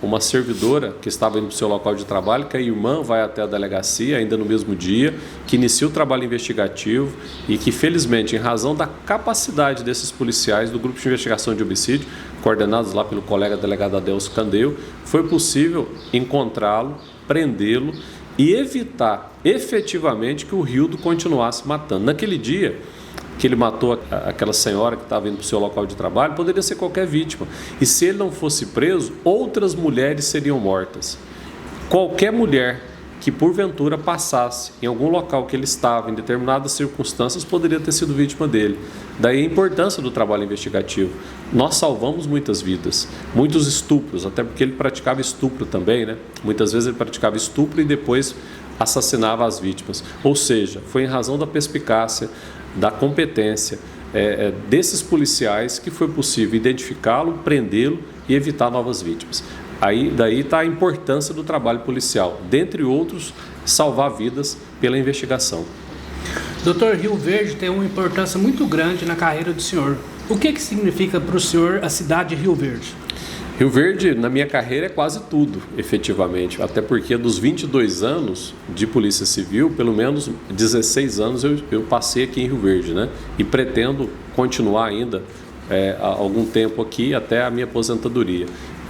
uma servidora que estava indo para o seu local de trabalho, que a irmã vai até a delegacia ainda no mesmo dia, que inicia o trabalho investigativo e que, felizmente, em razão da capacidade desses policiais do Grupo de Investigação de Homicídio, coordenados lá pelo colega delegado Adelso Candeu, foi possível encontrá-lo, prendê-lo e evitar efetivamente que o Rildo continuasse matando. Naquele dia que ele matou aquela senhora que estava indo para o seu local de trabalho, poderia ser qualquer vítima. E se ele não fosse preso, outras mulheres seriam mortas. Qualquer mulher que porventura passasse em algum local que ele estava, em determinadas circunstâncias, poderia ter sido vítima dele. Daí a importância do trabalho investigativo. Nós salvamos muitas vidas, muitos estupros, até porque ele praticava estupro também, né? Muitas vezes ele praticava estupro e depois assassinava as vítimas. Ou seja, foi em razão da perspicácia, da competência desses policiais que foi possível identificá-lo, prendê-lo e evitar novas vítimas. Daí está a importância do trabalho policial, dentre outros, salvar vidas pela investigação. Doutor, Rio Verde tem uma importância muito grande na carreira do senhor. O que significa para o senhor a cidade de Rio Verde? Rio Verde, na minha carreira, é quase tudo, efetivamente. Até porque dos 22 anos de Polícia Civil, pelo menos 16 anos eu passei aqui em Rio Verde, né? E pretendo continuar ainda há algum tempo aqui até a minha aposentadoria.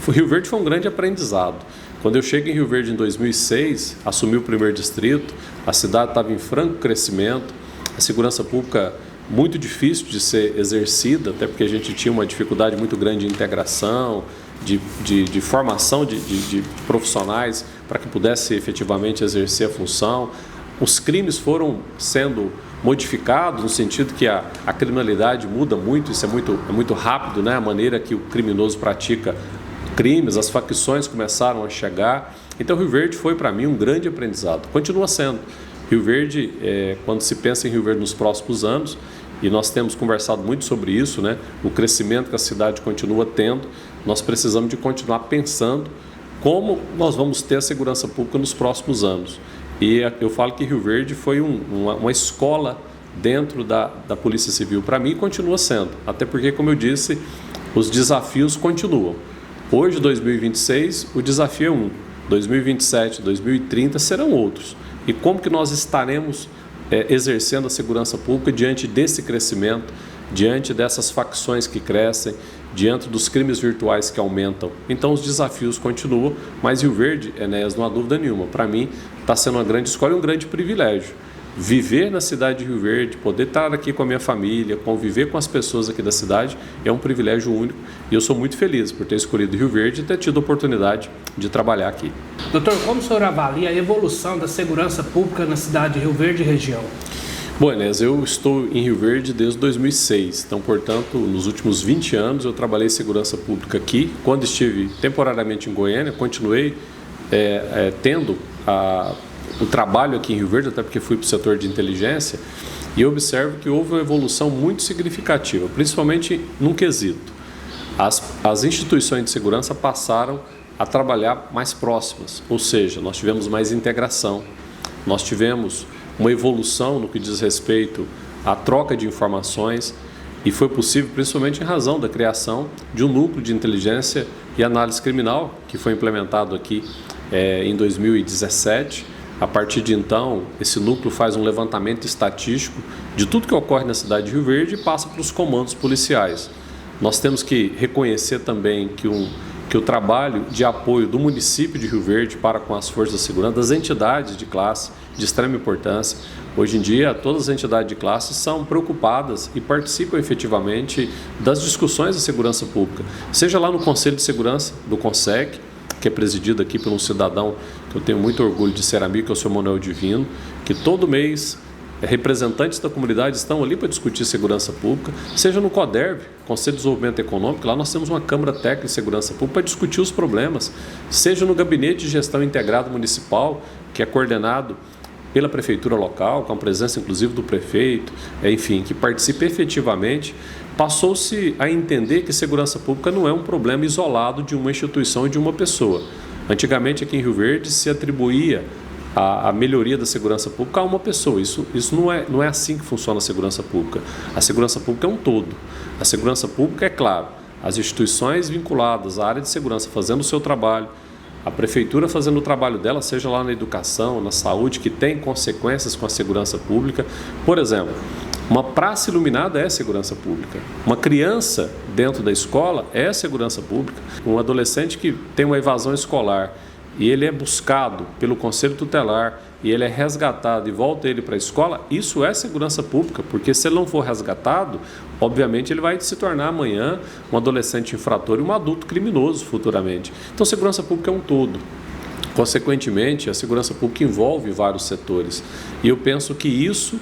Rio Verde foi um grande aprendizado. Quando eu cheguei em Rio Verde em 2006, assumi o primeiro distrito, a cidade estava em franco crescimento, a segurança pública muito difícil de ser exercida, até porque a gente tinha uma dificuldade muito grande de integração, de formação de profissionais para que pudesse efetivamente exercer a função. Os crimes foram sendo modificados no sentido que a criminalidade muda muito, isso é muito rápido, né? A maneira que o criminoso pratica crimes, as facções começaram a chegar. Então Rio Verde foi para mim um grande aprendizado, continua sendo. Rio Verde, quando se pensa em Rio Verde nos próximos anos, e nós temos conversado muito sobre isso, né? O crescimento que a cidade continua tendo, nós precisamos de continuar pensando como nós vamos ter a segurança pública nos próximos anos. E eu falo que Rio Verde foi uma escola dentro da Polícia Civil para mim e continua sendo, até porque, como eu disse, os desafios continuam. Hoje, 2026, o desafio é um, 2027, 2030 serão outros. E como que nós estaremos exercendo a segurança pública diante desse crescimento, diante dessas facções que crescem, diante dos crimes virtuais que aumentam? Então os desafios continuam, mas Rio Verde, Enéas, não há dúvida nenhuma, para mim está sendo uma grande escolha e um grande privilégio. Viver na cidade de Rio Verde, poder estar aqui com a minha família, conviver com as pessoas aqui da cidade, é um privilégio único e eu sou muito feliz por ter escolhido Rio Verde e ter tido a oportunidade de trabalhar aqui. Doutor, como o senhor avalia a evolução da segurança pública na cidade de Rio Verde e região? Bom, Enéas, eu estou em Rio Verde desde 2006, então, portanto, nos últimos 20 anos eu trabalhei em segurança pública aqui. Quando estive temporariamente em Goiânia, continuei tendo o trabalho aqui em Rio Verde, até porque fui para o setor de inteligência, e eu observo que houve uma evolução muito significativa, principalmente num quesito. As instituições de segurança passaram a trabalhar mais próximas, ou seja, nós tivemos mais integração, nós tivemos uma evolução no que diz respeito à troca de informações, e foi possível principalmente em razão da criação de um núcleo de inteligência e análise criminal que foi implementado aqui em 2017. A partir de então, esse núcleo faz um levantamento estatístico de tudo que ocorre na cidade de Rio Verde e passa para os comandos policiais. Nós temos que reconhecer também que o trabalho de apoio do município de Rio Verde para com as forças de segurança, das entidades de classe de extrema importância. Hoje em dia, todas as entidades de classe são preocupadas e participam efetivamente das discussões da segurança pública, seja lá no Conselho de Segurança do CONSEC, que é presidido aqui por um cidadão que eu tenho muito orgulho de ser amigo, que é o Sr. Manuel Divino, que todo mês representantes da comunidade estão ali para discutir segurança pública, seja no CODERV, Conselho de Desenvolvimento Econômico, lá nós temos uma Câmara Técnica de Segurança Pública para discutir os problemas, seja no Gabinete de Gestão Integrado Municipal, que é coordenado pela Prefeitura local, com a presença inclusive do prefeito, enfim, que participa efetivamente. Passou-se a entender que segurança pública não é um problema isolado de uma instituição e de uma pessoa. Antigamente, aqui em Rio Verde, se atribuía a melhoria da segurança pública a uma pessoa. Isso não é assim que funciona a segurança pública. A segurança pública é um todo. A segurança pública, é claro, as instituições vinculadas à área de segurança fazendo o seu trabalho, a prefeitura fazendo o trabalho dela, seja lá na educação, na saúde, que tem consequências com a segurança pública. Por exemplo, uma praça iluminada é segurança pública. Uma criança dentro da escola é segurança pública. Um adolescente que tem uma evasão escolar e ele é buscado pelo conselho tutelar e ele é resgatado e volta ele para a escola, isso é segurança pública, porque se ele não for resgatado, obviamente ele vai se tornar amanhã um adolescente infrator e um adulto criminoso futuramente. Então, segurança pública é um todo. Consequentemente, a segurança pública envolve vários setores. E eu penso que isso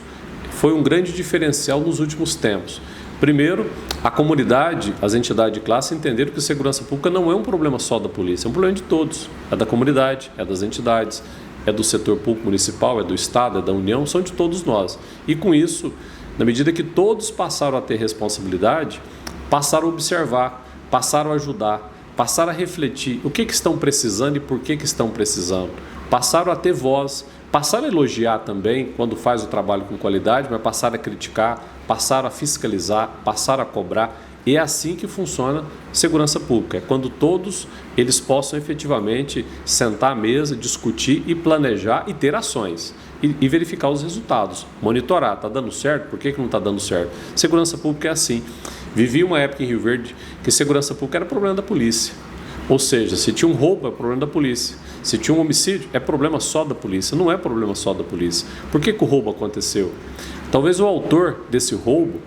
foi um grande diferencial nos últimos tempos. Primeiro, a comunidade, as entidades de classe entenderam que a segurança pública não é um problema só da polícia, é um problema de todos. É da comunidade, é das entidades, é do setor público municipal, é do Estado, é da União, são de todos nós. E com isso, na medida que todos passaram a ter responsabilidade, passaram a observar, passaram a ajudar, passaram a refletir o que estão precisando e por que estão precisando. Passaram a ter voz, passaram a elogiar também quando faz o trabalho com qualidade, mas passaram a criticar, passaram a fiscalizar, passaram a cobrar. E é assim que funciona segurança pública, é quando todos eles possam efetivamente sentar à mesa, discutir e planejar e ter ações. E verificar os resultados, monitorar, está dando certo? Por que não está dando certo? Segurança pública é assim. Vivi uma época em Rio Verde que segurança pública era problema da polícia. Ou seja, se tinha um roubo, é problema da polícia. Se tinha um homicídio, é problema só da polícia. Não é problema só da polícia. Por que o roubo aconteceu? Talvez o autor desse roubo,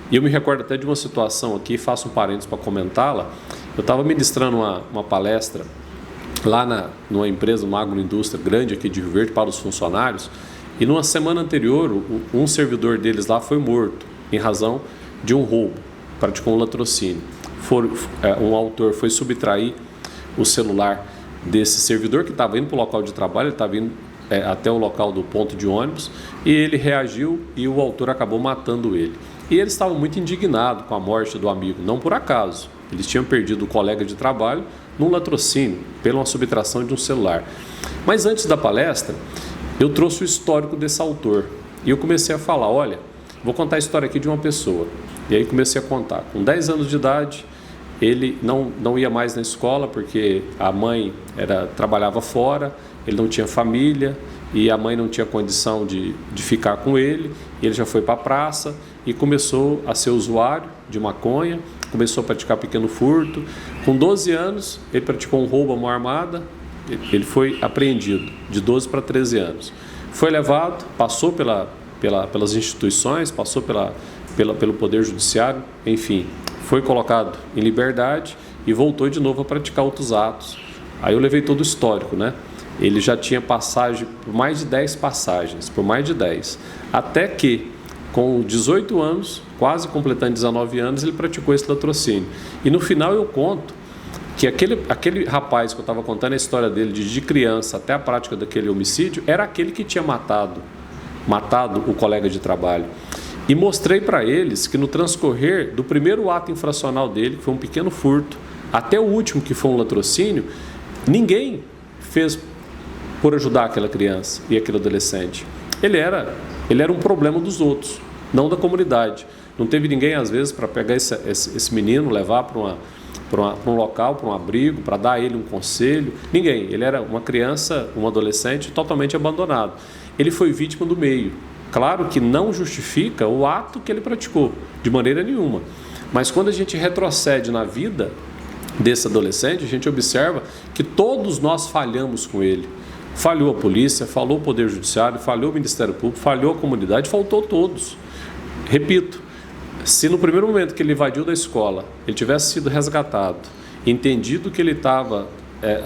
e eu me recordo até de uma situação aqui, faço um parênteses para comentá-la. Eu estava ministrando uma palestra lá numa empresa, uma agroindústria grande aqui de Rio Verde, para os funcionários, e numa semana anterior, um servidor deles lá foi morto em razão de um roubo, praticou um latrocínio. Um autor foi subtrair o celular desse servidor que estava indo para o local de trabalho, ele estava indo até o local do ponto de ônibus, e ele reagiu e o autor acabou matando ele. E eles estavam muito indignados com a morte do amigo, não por acaso. Eles tinham perdido o colega de trabalho num latrocínio, pela subtração de um celular. Mas antes da palestra, eu trouxe o histórico desse autor. E eu comecei a falar, olha, vou contar a história aqui de uma pessoa. E aí comecei a contar. Com 10 anos de idade, ele não ia mais na escola porque a mãe trabalhava fora, ele não tinha família e a mãe não tinha condição de ficar com ele. Ele já foi para a praça e começou a ser usuário de maconha, começou a praticar pequeno furto. Com 12 anos, ele praticou um roubo à mão armada, ele foi apreendido, de 12 para 13 anos. Foi levado, passou pelas instituições, passou pelo Poder Judiciário, enfim, foi colocado em liberdade e voltou de novo a praticar outros atos. Aí eu levei todo o histórico, né? Ele já tinha passagem por mais de 10 passagens, até que com 18 anos, quase completando 19 anos, ele praticou esse latrocínio. E no final eu conto que aquele rapaz que eu estava contando a história dele, de criança até a prática daquele homicídio, era aquele que tinha matado o colega de trabalho. E mostrei para eles que no transcorrer do primeiro ato infracional dele, que foi um pequeno furto, até o último, que foi um latrocínio, ninguém fez por ajudar aquela criança e aquele adolescente. Ele era um problema dos outros, não da comunidade. Não teve ninguém, às vezes, para pegar esse menino, levar para um local, para um abrigo, para dar a ele um conselho. Ninguém. Ele era uma criança, um adolescente totalmente abandonado. Ele foi vítima do meio. Claro que não justifica o ato que ele praticou, de maneira nenhuma. Mas quando a gente retrocede na vida desse adolescente, a gente observa que todos nós falhamos com ele. Falhou a polícia, falhou o Poder Judiciário, falhou o Ministério Público, falhou a comunidade, faltou todos. Repito, se no primeiro momento que ele invadiu da escola, ele tivesse sido resgatado, entendido que ele estava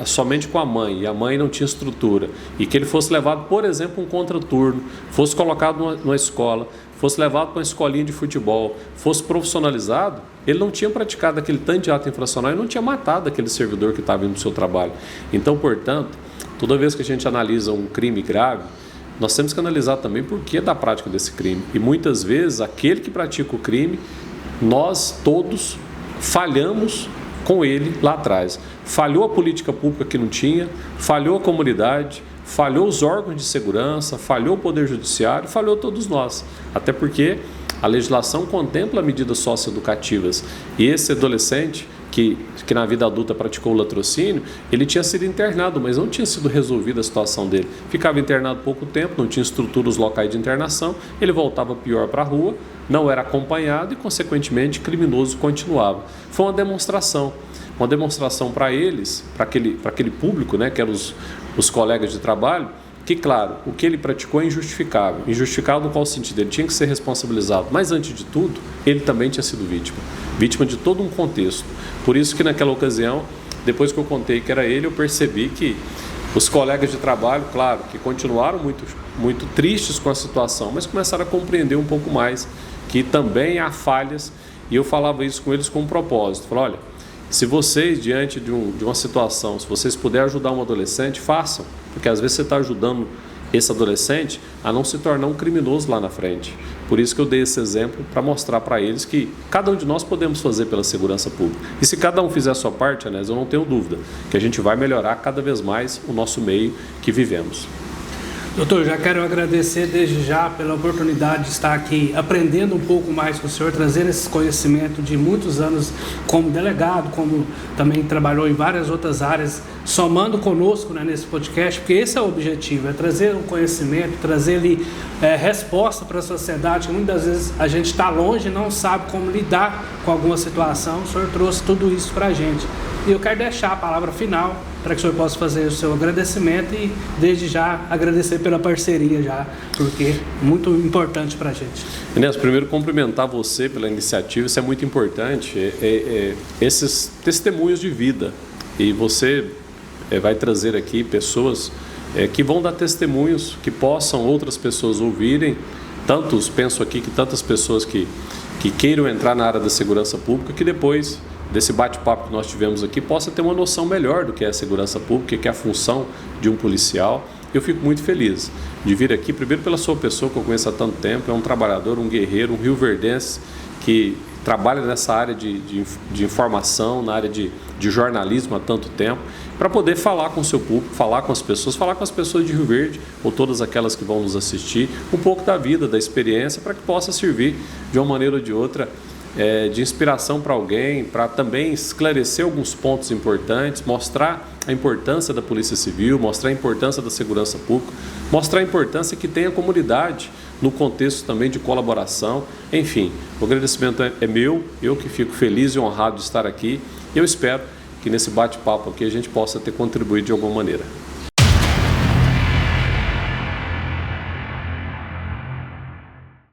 somente com a mãe, e a mãe não tinha estrutura, e que ele fosse levado, por exemplo, um contraturno, fosse colocado numa escola, fosse levado para uma escolinha de futebol, fosse profissionalizado, ele não tinha praticado aquele tanto de ato infracional e não tinha matado aquele servidor que estava indo para o seu trabalho. Então, portanto, toda vez que a gente analisa um crime grave, nós temos que analisar também por que da prática desse crime. E muitas vezes, aquele que pratica o crime, nós todos falhamos com ele lá atrás. Falhou a política pública que não tinha, falhou a comunidade, falhou os órgãos de segurança, falhou o Poder Judiciário, falhou todos nós. Até porque a legislação contempla medidas socioeducativas. E esse adolescente que na vida adulta praticou o latrocínio, ele tinha sido internado, mas não tinha sido resolvida a situação dele. Ficava internado pouco tempo, não tinha estrutura os locais de internação, ele voltava pior para a rua, não era acompanhado e, consequentemente, criminoso continuava. Foi uma demonstração para eles, para aquele público, né, que eram os colegas de trabalho, que, claro, o que ele praticou é injustificável. Injustificável no qual sentido? Ele tinha que ser responsabilizado, mas, antes de tudo, ele também tinha sido vítima de todo um contexto. Por isso que, naquela ocasião, depois que eu contei que era ele, eu percebi que os colegas de trabalho, claro, que continuaram muito tristes com a situação, mas começaram a compreender um pouco mais que também há falhas, e eu falava isso com eles com um propósito. Falava, olha, se vocês, diante de uma situação, se vocês puderem ajudar um adolescente, façam, porque às vezes você está ajudando esse adolescente a não se tornar um criminoso lá na frente. Por isso que eu dei esse exemplo, para mostrar para eles que cada um de nós podemos fazer pela segurança pública. E se cada um fizer a sua parte, Anésio, eu não tenho dúvida que a gente vai melhorar cada vez mais o nosso meio que vivemos. Doutor, já quero agradecer desde já pela oportunidade de estar aqui aprendendo um pouco mais com o senhor, trazendo esse conhecimento de muitos anos como delegado, como também trabalhou em várias outras áreas, somando conosco, né, nesse podcast, porque esse é o objetivo, é trazer um conhecimento, trazer resposta para a sociedade, que muitas vezes a gente está longe e não sabe como lidar com alguma situação. O senhor trouxe tudo isso para a gente. E eu quero deixar a palavra final para que o senhor possa fazer o seu agradecimento e, desde já, agradecer pela parceria já, porque é muito importante para a gente. Inês, primeiro cumprimentar você pela iniciativa, isso é muito importante, esses testemunhos de vida. E você vai trazer aqui pessoas que vão dar testemunhos, que possam outras pessoas ouvirem, penso aqui que tantas pessoas que queiram entrar na área da segurança pública, que depois desse bate-papo que nós tivemos aqui, possa ter uma noção melhor do que é a segurança pública, que é a função de um policial. Eu fico muito feliz de vir aqui, primeiro pela sua pessoa, que eu conheço há tanto tempo, é um trabalhador, um guerreiro, um rioverdense, que trabalha nessa área de informação, na área de jornalismo há tanto tempo, para poder falar com o seu público, falar com as pessoas de Rio Verde, ou todas aquelas que vão nos assistir, um pouco da vida, da experiência, para que possa servir de uma maneira ou de outra de inspiração para alguém, para também esclarecer alguns pontos importantes, mostrar a importância da Polícia Civil, mostrar a importância da segurança pública, mostrar a importância que tem a comunidade no contexto também de colaboração. Enfim, o agradecimento é meu, eu que fico feliz e honrado de estar aqui. Eu espero que nesse bate-papo aqui a gente possa ter contribuído de alguma maneira.